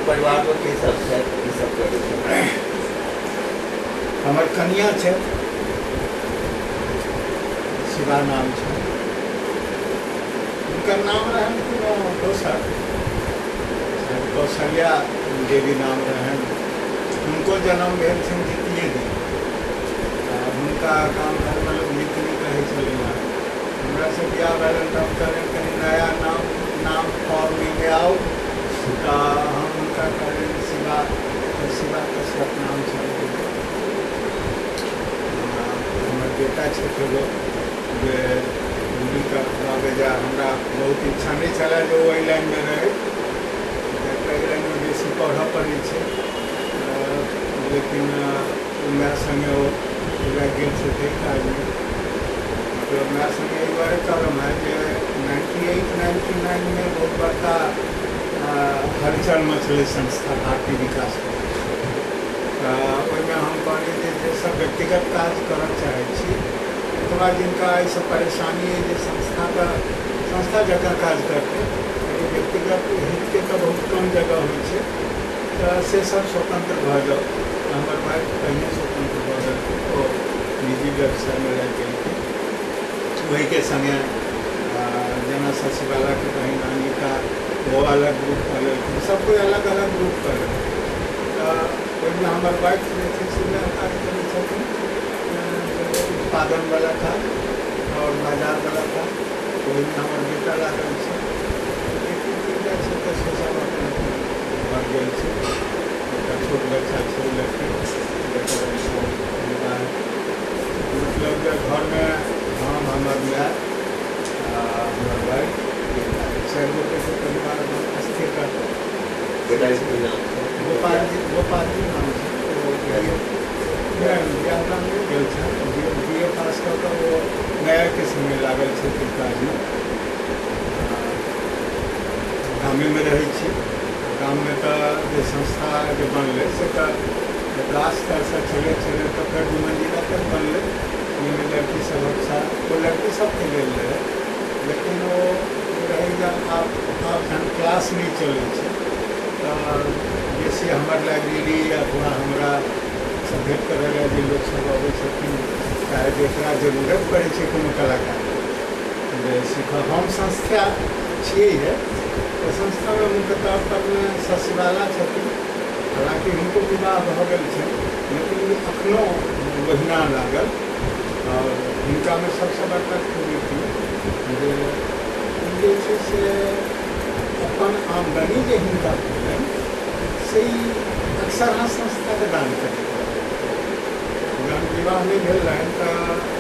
परिवार को के सब से ई सब कर हमर कन्या है शिवा नाम है उनका नाम रहन कोनो दोसर कौशल्या देवी नाम रहन उनको जन्म भेल छन द्वितीय दिन उनका काम घर में लोग नीति कहे चले हमरा से बियाह भेल त हम कहले कनी नया नाम फॉर्म में आओ हम उनका कहले शिवा कश्यप नाम छे हमारे बेटा क्षेत्र उनका जा हमरा बहुत इच्छा नहीं चला जो वही लाइन में रहे लाइन में बेसी पढ़ पड़े लेकिन मैं संगे गेल से काज में तो मैं संगे एक बार कहलम है कि 98-99 में बहुत बड़का हलचल मचल संस्था भारतीय विकास में हम कहलिए जे सब व्यक्तिगत काज करना चाहे अथवा जिनका ऐसा परेशानी है जो संस्था जगह काज करते व्यक्तिगत हित के तो बहुत कम जगह हो से सब स्वतंत्र भ जाओ हमारे भाई पहले स्वतंत्र भ गए और निजी व्यवसाय में रह गए वही के संगे जना सचिवालय के कहीं नानी का वो अलग ग्रुप कर सब कोई अलग अलग ग्रुप कर उसमें हमारे वाइफ उत्पादन वाला था और बाजार वाला था कोई हमारे बेटा लागल बढ़ गए छोट बच्चा छोड़ लड़की मतलब घर में हम हमारे हमारे वाइफ 6 गोटे से परिवार स्थिर करते गोपाल जी नाम बियाह दान नहीं गेल छै, BA पास कऽ कऽ ओ नया किस्ममे लागल छै काजमे। गामेमे रहै छी। गाममे तऽ जे संस्था जे बनलै से तऽ गाछ तरसँ चलैत चलैत तऽ फेर 2 मंजिला तक बनलै, ओहिमे लड़की सभक साथ ओ लड़की सबके लेल रहै, लेकिन ओ रहै जे आब जहन क्लास नहीं चलै छै तऽ बेसी हमर लाइब्रेरी या थोड़ा हमरा से भेंट करै लए जे लोक सब अबै छथिन, चाहे जेकरा जरूरत पड़ै छै कोनो कलाकार जे सीखऽ, हम संस्था छियै है, तो संस्थामे मुख्य तौर पर सचिवालय छथिन। हालांकि हुनको विवाह भऽ गेल छै, लेकिन एखनो ओहिना लागल। और हिनकामे सबसँ बड़का खूबी थी जे छै से अपन आमदनी जे हिनका भेलनि से अक्सर अहाँ संस्थाके दान करै जहन विवाह नहीं भेल रहनि तऽ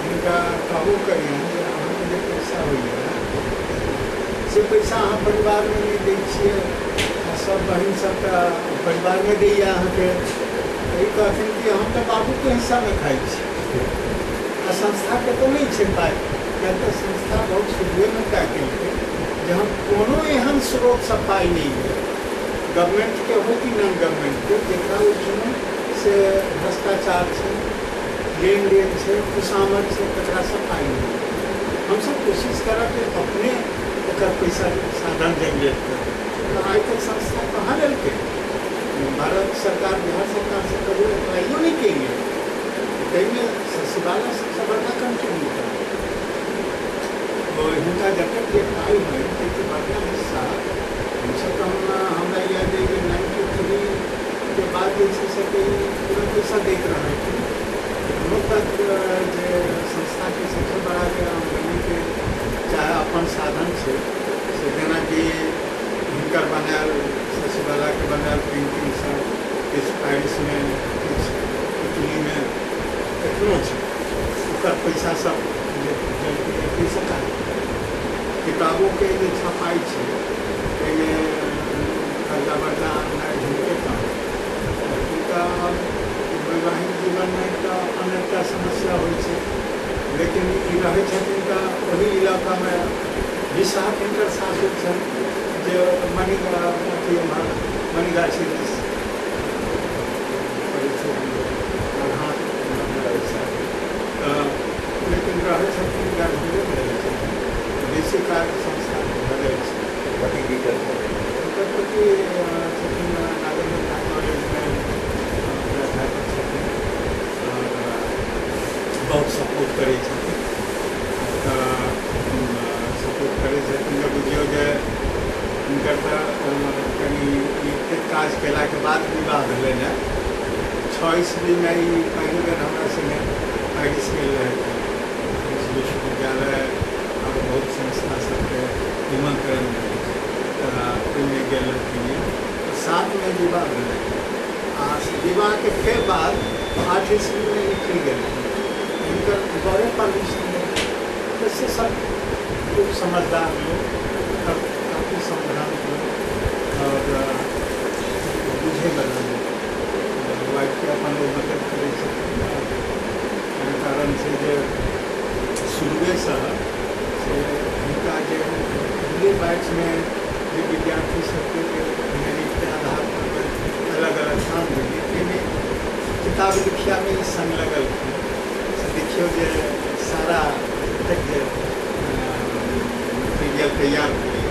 हिनका कहबो करियनि जे अहाँके जे पैसा होइए से पैसा अहाँ परिवारमे नहीं दै छियै, आ सब बहिन सबके परिवारमे दैए अहाँके, ई कहथिन कि हम तऽ बाबूके हिस्सामे खाइ छी, आ संस्थाके तऽ नहीं छै पाइ, किया तऽ संस्था बहुत शुरुएमे तय केलकै जे हम कोनो एहन स्रोतसँ पाइ नहीं है, गवर्नमेंटके हो कि नॉन गवर्नमेंटके, जेकरा ओहिमे से भ्रष्टाचार छै, लेन देन छै, खुशामद छै, तकरासँ पाइ नहीं है। हमसब कोशिश करब कि अपने एकर पैसा साधन जनरेट करी, तो आइ तक संस्था कहाँ लेलकै, भारत सरकार बिहार सरकार से कभी अप्लाइयो नहीं केलिए, ताहिमे सचिवालय सबसँ बड़का कंट्रीब्यूटर। तो हिनका जतेक जे पाइ है ताहिके बड़का हिस्सा हमसब तऽ हमरा याद है कि 93 के बाद जे छै से पूरा पैसा दैत रहै छै। एखनो तक जे संस्थाके सबसँ बड़ा जे आमदनीके चाहे अपन साधन छै से जेनाकि हिनकर बनायल सचिवालयके बनायल पेंटिंग सब किछु पेरिसमे किछु इटलीमे एखनो छै, ओकर पैसा सब जे सका किताबोके जे छपाई छै एहिमे कर्जा वर्जा ढूंढके काम हिनका वैवाहिक जीवनमे एकटा अपन एकटा समस्या होइ छै, लेकिन ई रहै छथिन तऽ ओही इलाकामे विशाख हिनकर सासुर छनि जे मणिगाछी दिस लेकिन रहै छथिन गाजीपुरमे रहै छथिन, बेसी कार्य संस्था भऽ जाइ छै। पति की करते हैं? हुनकर पति छथिन नागेंद्र झा कॉलेजमे अध्यापक छथिन और बहुत सपोर्ट करै छथिन, सपोर्ट करै छथिन। बुझियौ जे हुनकर तऽ कनि एतेक काज केलाके बाद विवाह भेलनि हेँ। 6 ईस्वीमे ई पहिल बेर हमरा संगे पेरिस गेल रहथि, विश्वविद्यालय और बहुत संस्था सबके निमंत्रण ओहिमे गेल रहथिन। 7 में विवाह भेलै आ विवाहके फेर बाद 8 ईस्वीमे निकलि गेलखिन। हिनकर बड़े परमिशन रहै, से सब खूब समझदार लोग, काफ़ी संभ्रांत लोग और बुझेवला लोग, वाइफके अपन लोग मदद करै छथिन। एहि कारण से जे शुरुएसँ से हिनका जे पहले बैचमे जे विद्यार्थी सबके मेरिटके आधार पर अलग अलग काम देलिए, एहिमे किताब लिखियामे ई संग लगलखिन से देखियौ जे सारा तक जे मटेरियल तैयार भेलै,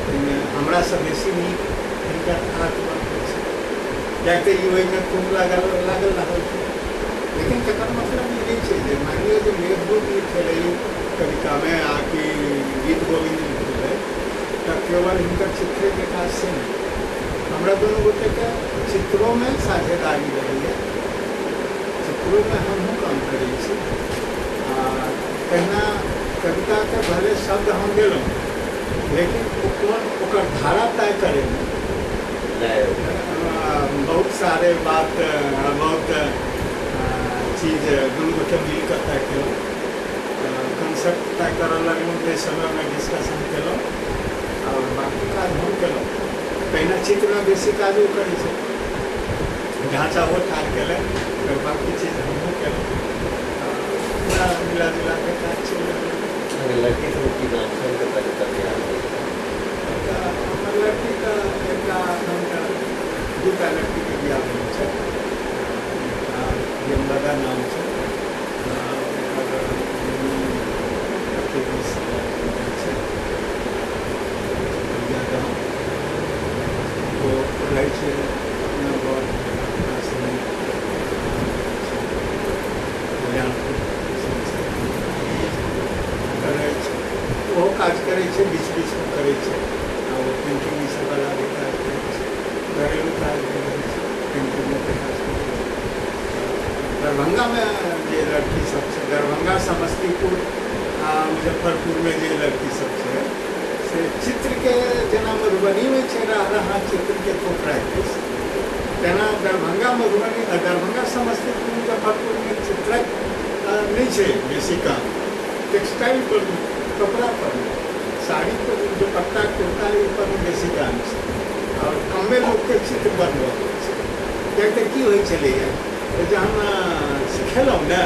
ओहिमे हमरासँ बेसी नीक हिनकर आर्ट वर्क छै, किएक तऽ ई ओहिमे खूब लागल रहल छै। लेकिन तकर मतलब ई नहीं छै जे मानि लिअ जे मेघदूत लिखेलै कवितामे आ कि गीत गोविंद लिखेलै तऽ केवल हिनकर चित्रेके काज से नहीं, हमरा दुनू गोटेके चित्रोमे साझेदारी रहैए, चित्रोमे हमहूँ काम करै छी। आ तहिना कविताके भले शब्द हम देलहुँ, लेकिन ओकर धारा तय करैमे बहुत सारे बात बहुत चीज़ दुनू गोटे मिलकर तय केलहुँ, कंसेप्ट तय करऽ लगलहुँ, ताहि समयमे डिस्कशन केलहुँ और बाकी काज हम केलहुँ। पहिने चित्रमे बेसी काज ओ करै छै, ढाँचा वो ठाढ़ केलक, बाकी चीज हमहूँ पूरा मिला जुला के काज चल रहा है। लड़की सब की नाम से उनका पहले तक याद है। हमर लड़की का एकटा हमका दूटा लड़की के बियाह भेल छै। यमलगा नाम छै। वो रहै छै अपना घर ओहो काज करै छै, बीच बीचमे करै छै। आ ओ पेंटिंग ई सब वाला भी काज करै छै, घरेलू काज करै छै, पेंटिंगमे काज करै छै। दरभंगामे जे लड़की सब छै, दरभंगा समस्तीपुर आ मुजफ्फरपुरमे जे लड़की सब छै से चित्रके जेना मधुबनीमे छै रहा चित्रके थोक प्रैक्टिस, तेना दरभंगा मधुबनी दरभंगा समस्तीपुर मुजफ्फरपुरमे चित्रक नहीं छै बेसी काम। टेक्सटाइल पर, कपड़ा पर, साड़ी पर, दुपट्टा कुर्ता पर बेसी काम छै और कमे लोकके चित्र बनबऽ छै। किएक तऽ की होइ छलैए जहन सिखेलहुँ ने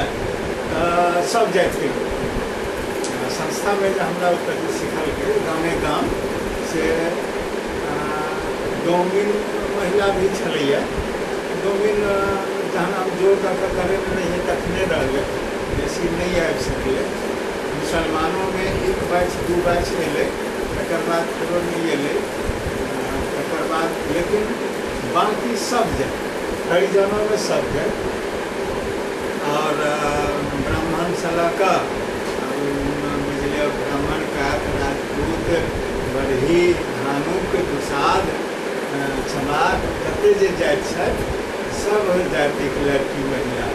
सब जातिके लोक संस्थामे जे हमरा ओतऽ जे सिखलकै गामे गाम से ग्रामीण महिला भी छलैए। ग्रामीण जहन हम जोर दऽ कऽ करैमे नहीं तखने रहलै, बेसी नहीं आबि सकलै। मुसलमानों में एक बैच दू बैच एलै, तकर बाद फेरो नहीं एलै, तकर बाद लेकिन बाकी सब जगह हरिजनों में सब जगह और ब्राह्मण सलाका बुझलिए ब्राह्मण काक राजपूत बरही धानुक दुसाध छमार जते जे जाति छथि सब जातिके लड़की महिला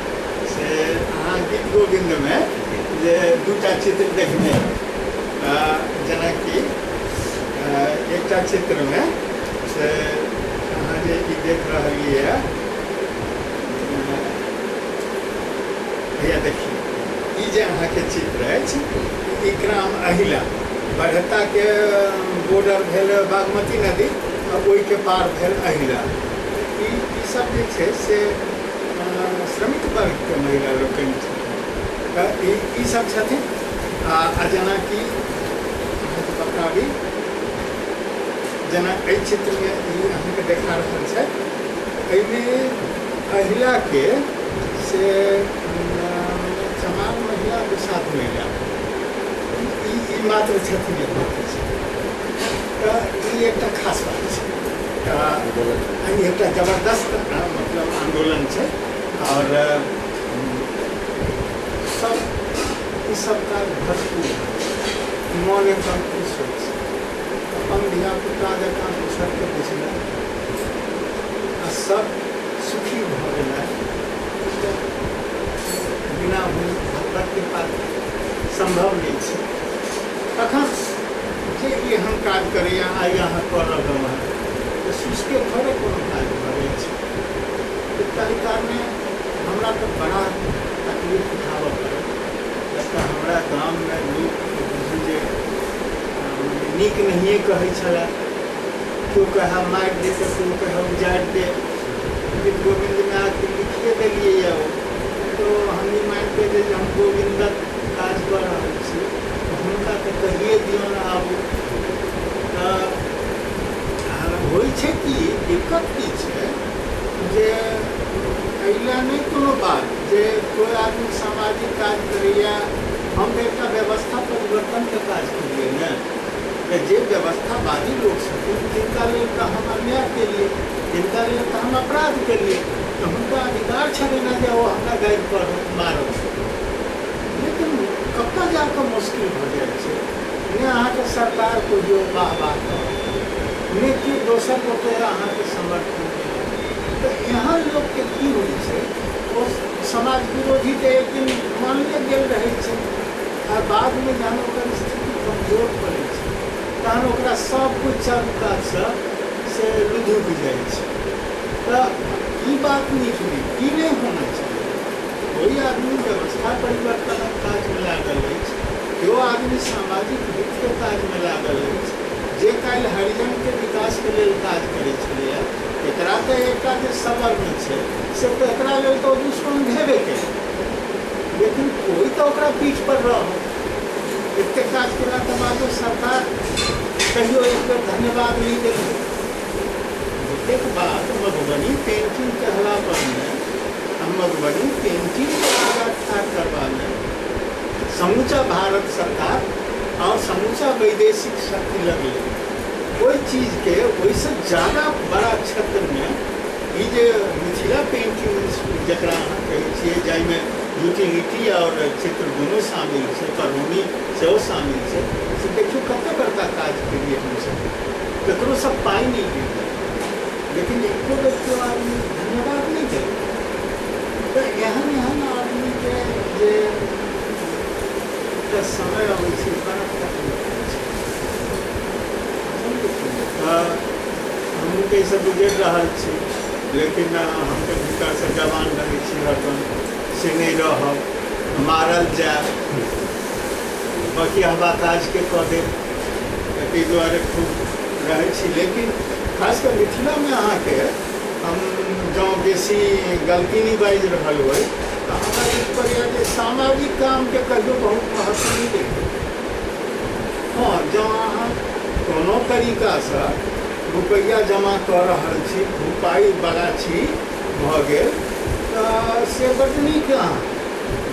से अहाँ गीत गोविंदमे जे दूटा चित्र देखने जेना कि एकटा चित्रमे से अहाँ जे ई देख रहलिए भैया देखिए ई जे अहाँके चित्र अछि ई ग्राम अहिला बरहत्ताके बॉर्डर भेल बागमती नदी आ ओहिके पार भेल अहिला। ई सब जे छै से श्रमिक वर्गके महिला लोकनि छथिन, ई सब छथिन। आ जेनाकि अहाँके बताबी जेना एहि चित्रमे ई अहाँके देखा रहल छै, एहिमे अहिलाके से समान महिला के साथ महिला ई मात्र छथिन ई एकटा खास बात छै। एकटा जबरदस्त मतलब आंदोलन छै और सब ई सब काज भरपूर मन एकदम खुश होइ छै। अपन धियापुता जकाँ दोसरके बुझनाइ आ सब सुखी भऽ गेनाइ बिना भगवत कृपा संभव नहीं है। तखन जे एहन काज करैया आइ अहाँ कऽ रहलहुँ हँ तऽ सोचिके थोड़े कोनो काज भऽ जाइ छै। ताहि कारणे हमरा तऽ बड़ा तकलीफ उठाबऽ पड़ल। जतऽ हमरा गाममे लोक बुझू जे नीक नहिए कहै छलै, केओ कहै मारि दे तऽ केओ कहै उजाड़ि दे। गीत गोविंदमे आके लिखिए देलिए यऽ तो हमी मान के जे हम गोविंदक काज कऽ रहल छी हुनका तऽ कहिए दियौन आबू। होइ छै कि दिक्कत की छै जे अइला नहीं कोनो बात जे कोई आदमी सामाजिक काज करैया, हम एकटा व्यवस्था परिवर्तन के काज करिए ने, जे व्यवस्थावादी लोग छथिन जिनका लेल तऽ हम अन्याय केलिए, जिनका लेल तऽ हम अपराध केलिए, तो उनका अधिकार छलै ना जे वो हमरा गाइड पर मारब। लेकिन कतऽ जाकर मुश्किल भऽ जाइ छै, ने अहाँके सरकार कहियो वाह वाह करत, ने केओ दोसर गोटे अहाँके समर्थन करत। तऽ यहाँ लोकके की होइ छै, ओ समाज विरोधी तऽ एक दिन मानले गेल रहै छै आ बादमे जहन ओकर स्थिति कमजोर पड़ै छै तहन ओकरा सब कुछ चारू काजसँ से लुधुक जाइ छै। तऽ ई बात नीक नहीं होना चाहिए। कोई आदमी व्यवस्था परिवर्तन काज में लागल अछि, केओ आदमी सामाजिक हित के काज में लागल अछि, जे काल्हि हरिजन के विकास के लेल काज करै छलैया, एकरा तऽ एकटा जे सवर्ण छै से तऽ एकरा लेल तऽ दुश्मन भेबे केलै। कोई तो ओकरा पीठ पर रह एते काज केला के बादो सरकार कहियो एक बेर धन्यवाद नहीं देल। एक बात मधुबनी पेंटिंग कहला पर में मधुबनी पेंटिंग के आगाह करवा में समूचा भारत सरकार और समूचा वैदेशिक शक्ति लगे कोई चीज के वैसे ज़्यादा बड़ा क्षेत्र में ये जो मिथिला पेंटिंग जरा कहे जाए यूटिलिटी और चित्र दोनों शामिल है परोनी से शामिल है से देखियो कत बड़का काज करिए हम सब ककरो सब पाई नहीं दी लेकिन एको व्यक्ति आदमी धन्यवाद नहीं करे तो एहन एहन आदमी के जे समय अवश्य हमके सब गुजर रहा छी लेकिन हमके भीतर से जवान रहे छी हरदम से नहीं रह मारल जाए बाकी हवा काज के कह दे ताहि दुआरे खूब रहे छी। लेकिन खासकर मिथिला में अहाँ के हम जँ बेसी गलती नहीं बाजि रहल हो तो हमारे पर सामाजिक काम के कहियो बहुत महत्व नहीं दे। हाँ जँ अहाँ कोनो तरीका से रुपया जमा कर रहा छी रुपाई बड़ा छी भ गेल से बड़ नीक अहाँ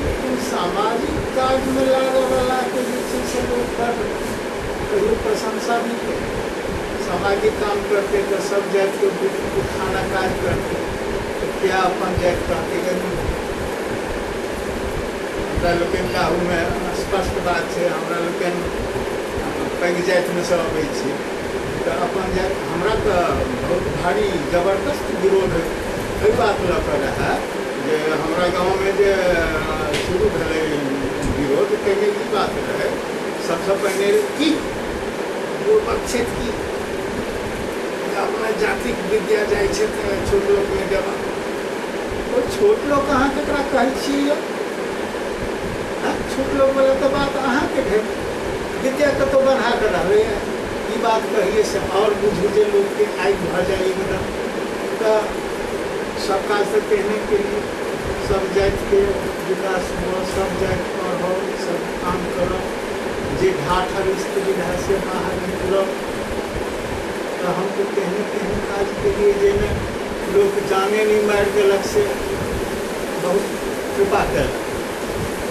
लेकिन सामाजिक काज में लागल वाला के से लोग कहियो प्रशंसा नहीं करे। सामाजिक काम करते तो सब जात के खाना काज करते तो क्या अपन जात कहते हमरा लोकन लाहू में स्पष्ट बात है हमरा लोकन पैघ जात में सब अबै छी तो अपन जात हमरा तो बहुत भारी जबरदस्त विरोध एहि बात लऽ कऽ रहा जे हमरा गाँव में जे शुरू भेलै विरोध पहले ई बात रहे सबसे पहले की पूर्वक क्षेत्र की अपना जाति विद्या जाए छोट लोक में देवा तो छोट लोग अहाँ ककरा कहै छियै छोट लोग वाला तो बात अहाँ के है विद्या कतौ बढ़ा कर रहे ये बात कहिए से और बुझू जे लोग के आय भ जाए एकदम तो सरकार से कहने के लिए सब जाति के विकास हो सब जाति पर हो सब काम करो जे घाट हर सुविधा से बाहर निकलो तो हमको कहने काज के लिए जेने लोग जाने नहीं मार दिलक से बहुत कृपा कर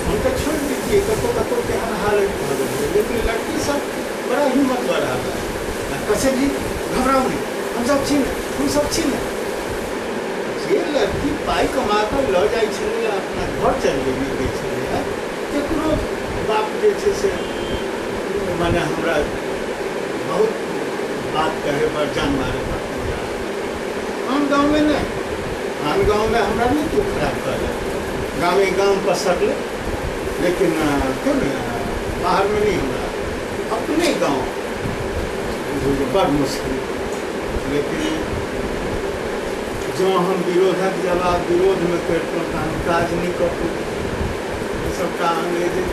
हम तो छोड़ दीजिए कतो कतो केहन हालत भ गेल लेकिन लड़की सब बड़ा हिम्मत वाला है कैसे भी घबराओ नहीं हम सब छी हम सब छी जे लड़की पाई कमा कर ल जाए अपना घर चल गई ककरो बाप जे से माने हमरा बहुत बात कहे पर जान मारे आम गाँव में नहीं आम गाँव में हमरा नहीं क्यों खराब कर गाँव पसर ले लेकिन क्यों नहीं बाहर में नहीं हमरा अपने गाँव बड़ मुश्किल लेकिन जो हम विरोधक जवाब विरोध में करते तो हम काज नहीं करते सबका अंग्रेजित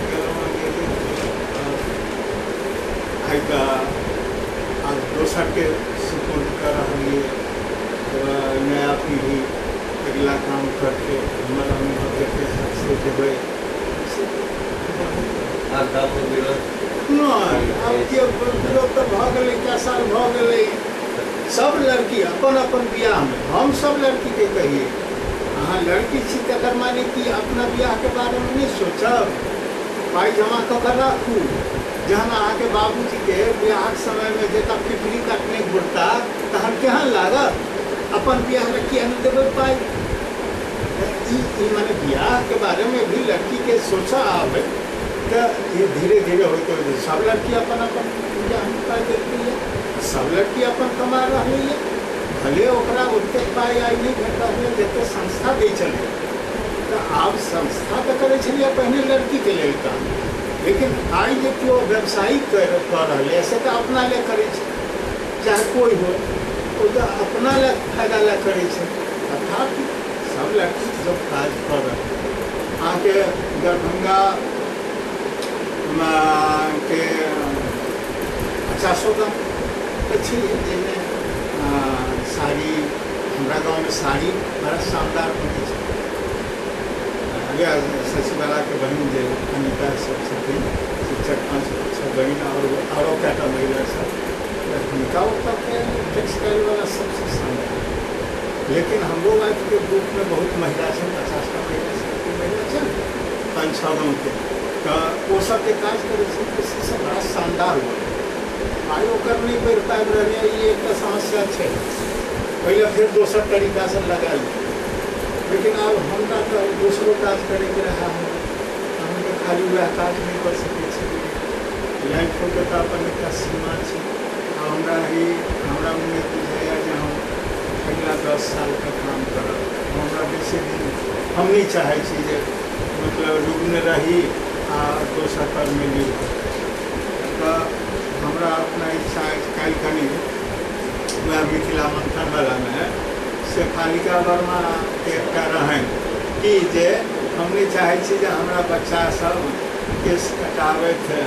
आई का आज दोसर के सुपुर्द कर रही नया पीढ़ी अगला काम करके हमारा अनुभव देखे से देवे विरोध तो भ गए क्या साल भ गए सब लड़की अपन अपन बियाह में हम सब लड़की के कहिए अहाँ लड़की छी तकर माने कि अपना बियाह के बारे में नहीं सोचब पाई जमा कर राखू जहन अहाँ के बाबूजी के बियाह समय में जता पिपरी काटने घुरता तहन केहन लागत अपन बियाह में किया नहीं देवे पाई माने बियाह के बारे में भी लड़की के सोचा आवे तो ये धीरे धीरे होते सब लड़की अपन अपन बियाह कर देती है सब लड़की अपन कमा रही है भले ओकरा ओते पाई आई नहीं भेटा है जते संस्था दे चले तो आप संस्था तो करे छलिए पहले लड़की के लिए काम लेकिन आई जे क्यों व्यवसायिक कर रहे ऐसे तो अपना ले करे चाहे कोई हो तो अपना ले फायदा ले करे अर्थात सब लड़की जब काज कर रहे आके दरभंगा के 50 गाँव अच्छी जिनमें साड़ी हमारा गाँव में साड़ी बड़ा शानदार बनी या शशिबाला के बहन जे अनिता सब छथिन, शिक्षक 5-6 बहन और कएटा महिला सब, हुनका ओतऽ टेक्सटाइल वाला सबसे शानदार। लेकिन हमरो वाइफ के ग्रुप में बहुत महिला छन, 50टा महिला छन 5-6 गाँव के, तो वो सबके काज करे से सब बड़ा शानदार हुआ। आइ ओकर नहीं बढ़ पाबि रहलै, ये एक समस्या है। पहले फिर दोसर तरीका से लगा ली, लेकिन अब हमरा तो दूसरो काज करे के रहा, हम तो खाली वह काज नहीं कर सके छी। लाइफ के तो अपन एक सीमा है। हमरा उम्मीद बुझाइए जे हम अगला 10 साल का काम करब। हमरा बेसी दिन हम नहीं चाहे छी जे मतलब डूबने रही आ दोसर पर मिली। तो हमरा अपना इच्छा है कल कनी वह मिथिला मंथन वाला में शेफालिका वर्मा के एकटा रहन कि जे हम नहीं चाहे छी जे हमरा बच्चा सब केस कटावे थे।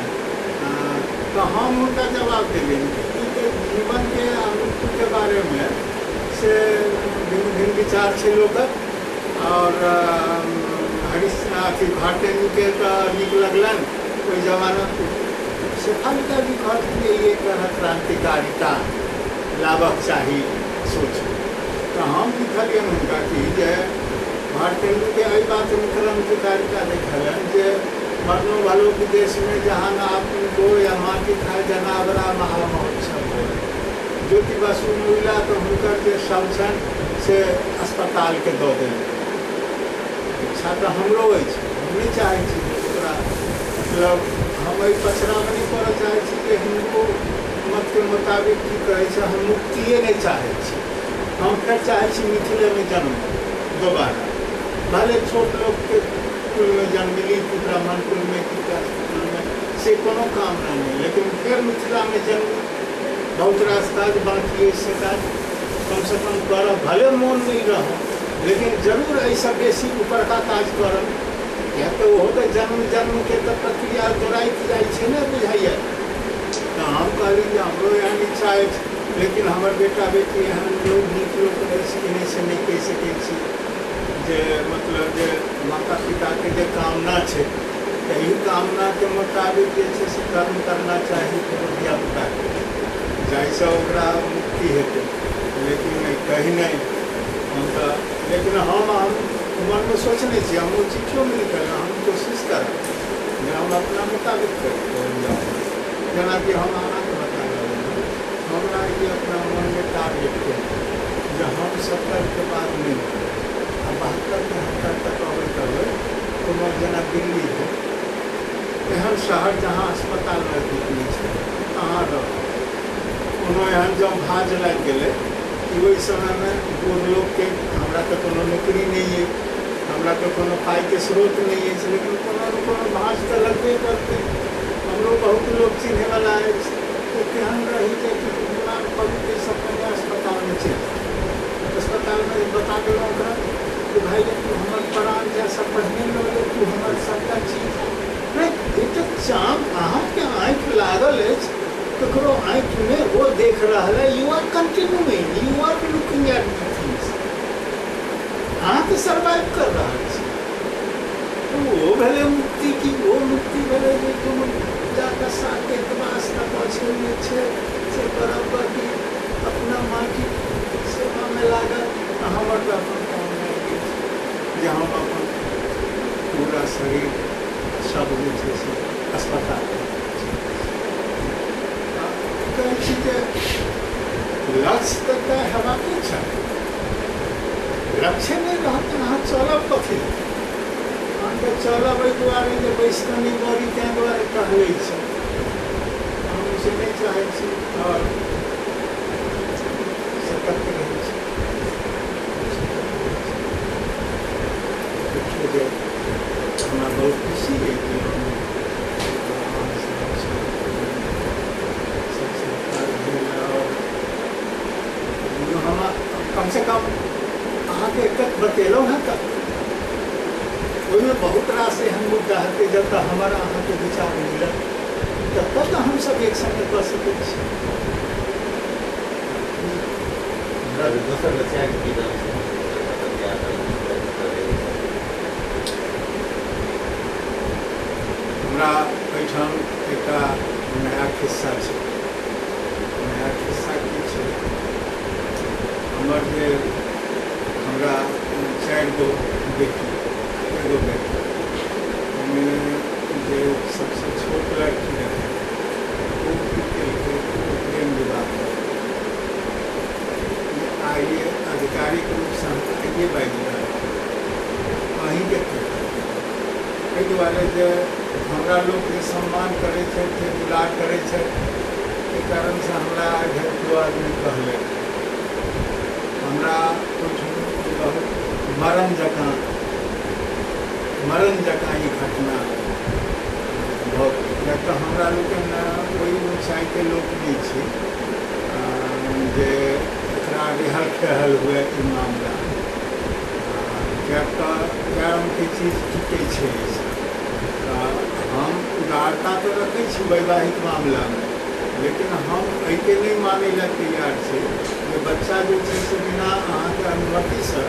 तो हम उनका जवाब देलिए जीवन के मृत्यु के बारे में से भिन्न भिन्न विचार है लोग। और अथी भारतेंदु के तो नीक लगलन कोई जमाना। शेफालिका जी कहते ये क्रांतिकारिता लाभक चाहिए सोच। तो हम लिखलिए उनका कि जे भारतेंदु के अई बात में क्रांतिकारिता देखलन जे मरनो वालों के देश में जहाँ न आपन गो या माटी खाए जनावरा महामहोत्सव हो। ज्योति बसु मिला तो हुनकर जे सब छन से अस्पताल के दऽ देल। इच्छा तो हमरो अछि, हम नहीं चाहे छी ओकरा मतलब हम एहि पछड़ा में नहीं पड़ऽ चाहे छी कि हिनको मत के मुताबिक की कहे छै हम मुक्तिए नहीं चाहे छी। हम फिर चाहे छी मिथिले में जन्म दोबारा, भले छोट लोग के कुल में जन्मिली कि ब्राह्मण कुल में कि कुल में से कोनो कामना नहीं, लेकिन फिर मिथिला में जन्म बहुत रास काज बाकी से काज कम से कम करब। भले मोन नहीं रहो, लेकिन जरूर ऐसा बेसी ऊपर का काज करब। या तो वो तो जन्म के तो प्रक्रिया दोहराई जाए ना बुझाइए। तो हम कहली कि हमरो यहाँ इच्छा है, लेकिन हमार बेटा बेटी यहाँ लोग नीक लोग से नहीं कह सके छी जे मतलब जे माता पिता के जे कामना है यही कामना के मुताबिक जे से कर्म करना चाहिए धिया पुता के, जैसे ओकरा मुक्ति हेतु। लेकिन कहीं नहीं हम तो, लेकिन हम मन में सोचने छी हम वो चिट्ठियों में निकल हम कोशिश कर हम अपना मुताबिक कर जना कि हम आना के बता रहे हमरा ये अपना मन में टारगेट के जब हम 70 के बाद नहीं 72 के 70 तक अबै करबै कोनो जना दिल्ली है एहन शहर जहाँ अस्पताल नजदीक नहीं है कहाँ रह कोनो एहन जब भाज लग गए कि वही समय में बूढ़ लोग के हमरा तो कोनो नौकरी नहीं है, हमरा तो कोनो पाई के स्रोत नहीं है, लेकिन कोनो भाज तो लगबे करते। हमरो बहुत लोग चिन्हे वाला है तो केहन रही जे कि बीमार पड़ू के सब अस्पताल में चल अस्पताल में बता देलहुँ ओकरा कि भाई तू हमर प्राण जैसा पहिने लगे तू हमर सबटा चीज नहीं एक चाम अहाँके आँखि लागल अछि ककरो आँखि में वो देख रहा है। You are continuing, you are looking at the things, अहाँ तो सर्वाइव कर रहा है। तो वो भले मुक्ति की वो मुक्ति भले जे तुम जाकर साके वास का पछे में छे से बराबर की अपना माँ की सेवा में लागल हमर तो अपन काम नहीं जे हम अपन पूरा शरीर सब जे से अस्पताल लक्ष्य तो तय हेबाक चाही। लक्ष्य नहीं रहत अहाँ चलब कथी अहाँके चलब एहि दुआरे जे वैष्णवी बड़ी ताहि दुआरे टहलै छै हम से नहीं चाहे छी और सतर्क रहै छी। देखिए जे हमरा बहुत खुशी है कि हम कम से कम अहाँ के एक बतेलहुँ हैं तक ओहिमे बहुत रास एहन मुद्दा है जब तक हमारा अहाँ के विचार मिलत तब तक हम सब एक संग कर सकै छी। हमरा एहिठाम एकटा नया खिस्सा छै। नया खिस्सा की छै, हमर जे हमरा 4 गो बेटी, एगो बेटा, ओहिमे जे सबसे छोट लड़की रहे वो की केलकै, प्रेम विवाह कर। आइए आधिकारिक रूप से हम आइए बाजि रहल अहीं के एहि दुआरे जे हमरा लोग के सम्मान करे छै, दुलार करे छै, एहि कारण से हमरा घर दो आदमी कहले हमरा बहुत मरण जकाँ ई घटना भऽ गेल। तो हमरा लोग कोई ऊँचाई के लोग नहीं छी जे एकरा रिहल खेहल हुए ई मामला, क्या के चीज टूटे छै। हम उदारता तो रखे छी वैवाहिक मामला में, लेकिन हम एहिके नहीं माने ला तैयार छै जे बच्चा जो छै से बिना अहाँके अनुमति से,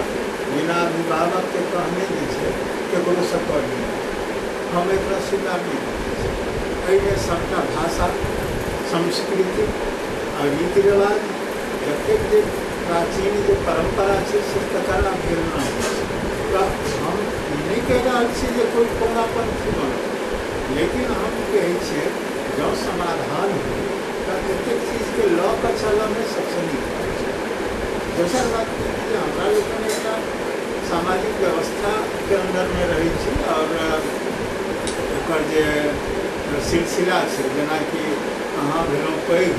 बिना अभिभावक के कहने जे छै केकरो से कर दिया। हम एक स्वीकार नहीं करै छी। एहिमे सबटा भाषा, संस्कृति आ रीति रिवाज, जतेक जे प्राचीन जे परंपरा छै से तकर अवहेलना छै। हम नहीं कह रहा छी जे कोई कोनापंथी बनो, लेकिन हम कहै छियै जँ समाधान हो तो एतेक चीज के लऽ कऽ चलऽमे सबसे नीक बात छै। दोसर बात कि हमरा लोकनि एकटा सामाजिक व्यवस्था के अंदर में रहै छी और ओकर जे सिलसिला छै, जेनाकि अहाँ भेलहुँ पैघ,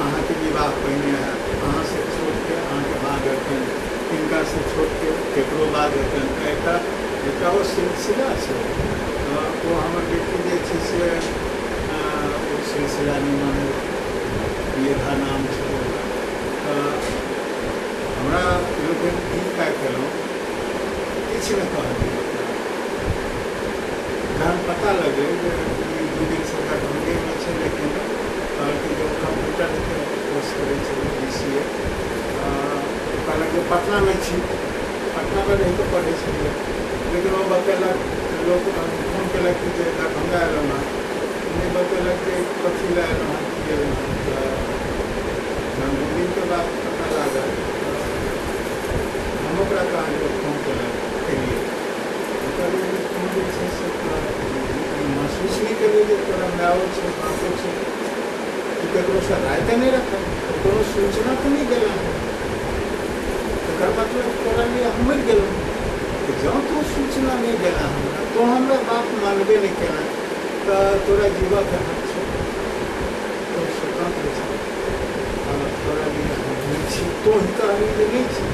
अहाँके विवाह पहिने हैत, अहाँ से छोट के अहाँके बाद हेतनि, तिनका से छोट के केकरो बाद हेतनि, एकटा ओ सिलसिला छै। वो हमर बेटी जे छै से ओ सिलसिला नहीं माने, मेधा नाम छै। हमरा लोकनि ई क्या केलहुँ, किछु नहि कहलियै। जहन पता लगे जे 2 दिन से दरभंगे में छै, लेकिन कहलकै जो कंप्यूटर के कोर्स करै छै BCA, कहलक जे पटना में छी, पटना में रहि कऽ पढ़ै छलियै। लेकिन वो बतेलक, लोग फोन केलक कि जे दरभंगा एलहुँ हँ, नहीं बतेलक कि कथी लए एलहुँ हँ, कि एलहुँ हँ। 2 दिन के बाद पता लागल, हम ओकरा कहलियै, फोन केलियै, कहलियै फोन जे छै से महसूस नहीं करिए जे तोरा माओ छै, बापो छै, तू ककरो से राय तो नहीं रखल, कोनो सूचना तो नहीं देला, तकर मतलब तोरा लिए हम मरि गेलहुँ। जँ तू सूचना नहीं देला हमरा, तो हमरा बाप मानबे नहीं केला, तो तोरा जीवा के हक छै, तो स्वतंत्र छै, और तोरा लिए हम नहीं छी, तो ही कहली जे नहीं छी।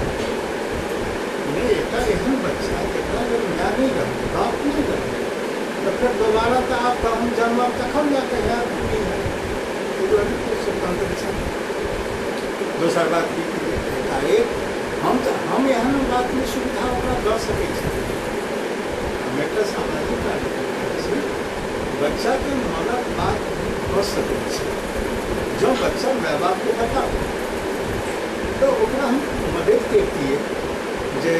नहीं, एकटा एहन बच्चा जकरा जब माय नहीं रहे, बाप नहीं रहे, तो फिर दोबारा तो आप हम जन्म तखन जाके है स्वतंत्र छै। दोसर बात की एकाएक हम एहन बात में सुविधा ओकरा दऽ सकै छी। हम एकटा सामाजिक कार्यकर्ता छी, बच्चा के मनक बात कऽ सकै छी। जँ बच्चा माय बाप के बताओ तो ओकरा हम मदद करतियै जे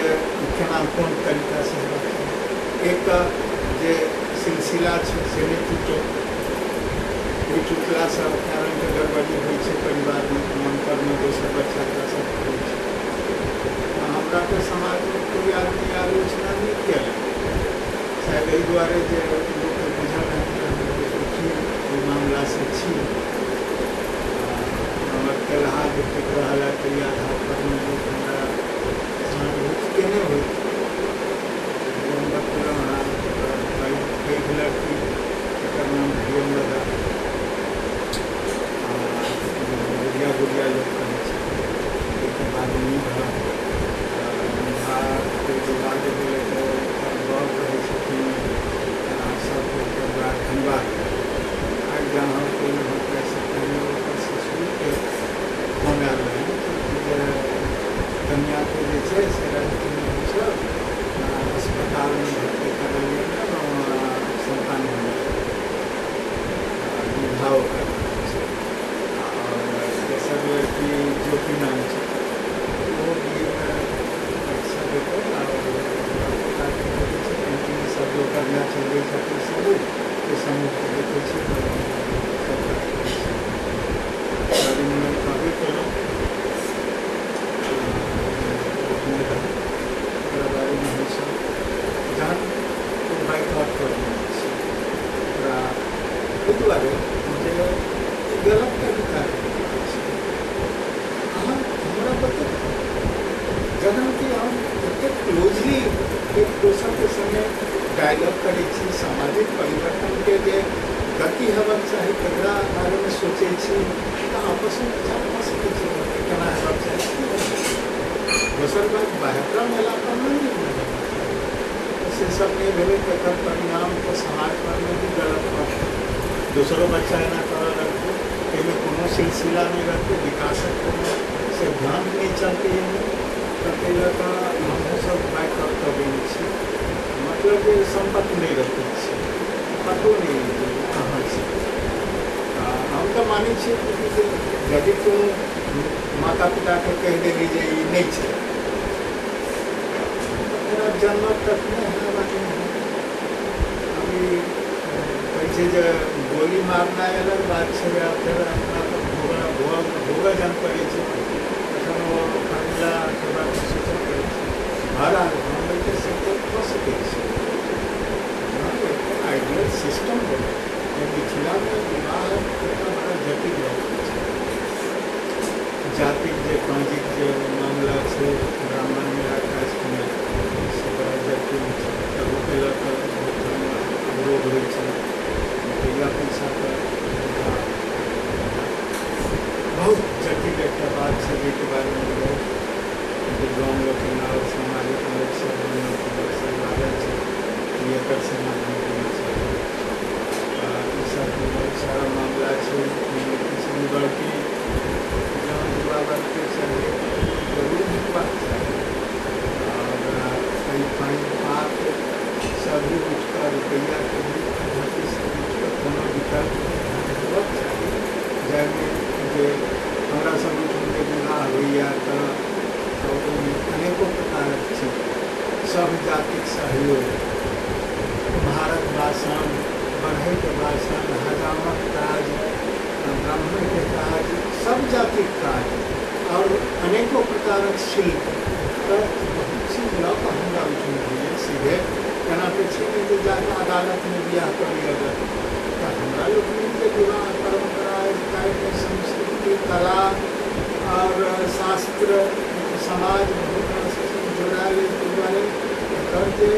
केना कोन तरीका से एक जे सिलसिला छै से नहीं टूटे। कोई टूटला से कारण के गड़बड़ी होइ छै परिवार में, मन पर में दोसर बच्चा का सब होइ छै। हमरा के समाज में कोई आदमी आलोचना नहीं किया, शायद एहि दुआरे जे लोग बुझल है मामला से छी। हमर केलहा जे टिक रहल है ताहि आधार पर लोग हमरा सहानुभूति केने होइ। हम बतलहुँ हाँ पैघ लड़की, एकर नाम प्रियंवदा, गुड़िया लोग कहै छै, एक बाद के बाद भेलै तो गौर रहै छथिन सबके बड़ा धन्यवाद। आज जहाँ कोई होता है शिशु के फोन आयल रहे कन्या के जे छै से अस्पताल में भर्ती करलियै, संतान विभाव कर सब लड़की ज्योति नाम छै, वो भी परीक्षा देते और सब लोग करना चाहिए सब के समूह के देखे छी गाड़ी में काफी करो बारे में हमेशा जान बाइक आउट कर दुआरे मुझे गलत तरीका हमारा बता जब कि हम एते क्लोजली एक दोसर के संगे डायलॉग करै छी सामाजिक परिवर्तन के जे गति हेबाक चाही तकरा बारे में सोचै छी तऽ आपस में विचार कऽ सकै छी केना हेबाक चाही दोसर बात बाहरका इलाका में नहीं से सब नहीं भेलै तकर परिणाम तो समाज पर में भी गलत पड़त दूसरो बच्चा एना करऽ लगतै एहिमे कोनो सिलसिला नहीं रहतै विकासक कोनो सिद्धांत नहीं चलतै ताहि लऽ कऽ हमसब बाइक आउट कऽ देने छी मतलब जे संपर्क नहीं रखै छी पतो नहीं कहाँ से हम तो मानै छियै कि यदि कोनो माता पिता के कहि देली जे ई नहीं छै जन्म तक में अभी कैसे जो गोली मारना अलग बात है फिर अपना भोगा जन पड़े फैमिला के बारे में सोचना पड़े हर आदमी के सपोर्ट कर सके आइडियल सिस्टम हो मिथिला में विवाह कितना बड़ा जटिल जाति के सामाजिक जो मामला से ब्राह्मण में कास्ट में जटिल अवरोध हो रुपया पैसा का बहुत जटिल एक बात से के बारे में विद्वान लोग और सामाजिक लोग सब लागल है समाज सब बहुत सारा मामला है बल्कि जहाँ युवा वर्ग के जरूर मिलवाक चाहिए और कई फाइन पाप सभी उठकर रुपया के भी धरती से उठकर कोनो विकल्प होबाक चाहिए जाहिमे जे हमरा सब के विवाह होइया तऽ अनेको प्रकारक छै सब जातिक सहयोग भारत भाषण बढ़ई के भाषण हजामक काज ब्राह्मण के काज सब जाति काज और अनेकों प्रकारक शिल्प बहुत चीज लऽ कऽ हमरा उठिए सीधे केना पे जो जाकर अदालत में ब्याह कर लिया जाए तो हमारा लोग के विवाह परंपरा संस्कृति कला और शास्त्र समाज जोड़ायल दुआरे जो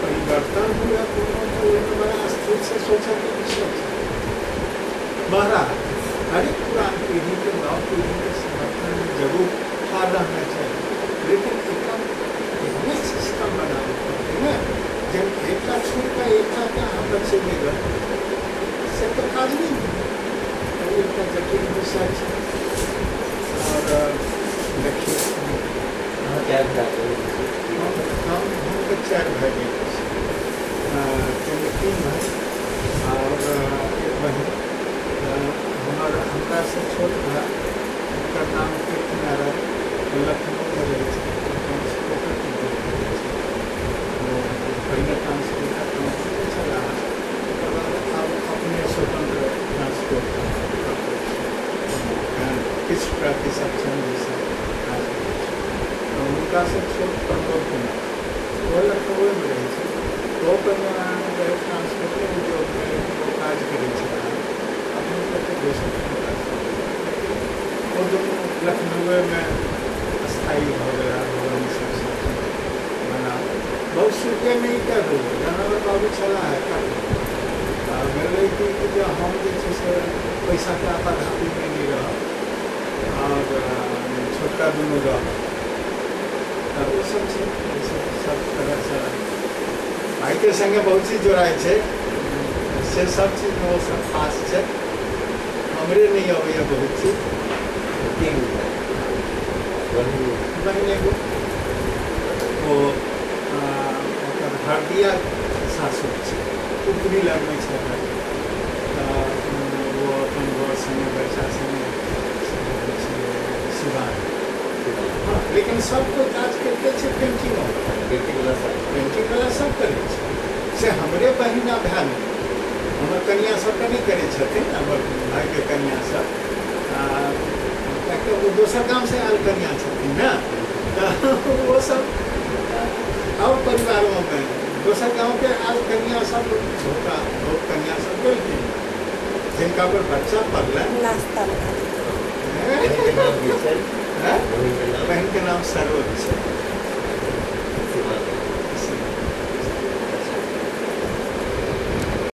परिवर्तन हुआ बड़ा स्थिर से सोचा के विषय बहरहाल हर एक पुरान पीढ़ी के नव पीढ़ी के समर्थन में जरूर ठाड़ रहना चाहिए लेकिन एक सिस्टम बनाना है जब एक छोड़ कर एक यहाँ बच्चे में गए से तो काज नहीं एक जटिल विषय और देखिए हम चार भाई तीन भाई और एक बहन हमारा से छोट भाई उनका नाम कीर्तनारायण लखनऊ में रहे पहले ट्रांसपोर्ट का काम चला अब अपने स्वतंत्र ट्रांसपोर्ट किस प्रतिशत जैसा उनका से छोट प्रमोद कुमार वो लखनऊ में रहे वो ट्रांसपोर्ट के उद्योग में वो काज करे अपने वो दोनों लखनऊ में स्थायी हो गया बना बहुत शुक्रिया नहीं कर रही जानवर बाबू चला है मेरे कि जो हम जैसे पैसा के आपाधापी में नहीं रहा और छोटा दोनों रहा तब वो सब तरह से भाई के संगे बहुत चीज जोड़ाए से सब चीज में वो सब खास है हमरे नहीं अबैया बहुत चीज बहने को वो हरदिया सासुर उपरी लगने वो अपन घर संगे बच्चा संगे सिवान हाँ लेकिन सबको जाँच करके पेंटिंग वाला सब करे से हमरे बहिना भाई हमर कन्या सबके नहीं करे छथिन, हमर भाइके कन्या सब वो दोसर गाँव से आयल कन्या छथिन ना, तो वो सब और परिवारों में दोसर गाँव के आयल कन्या सब बहुत कन्या सब गेलखिन, जिनका पर बच्चा पड़ल नाश्ता बहन के नाम की सर, बहन के नाम सरोज छै।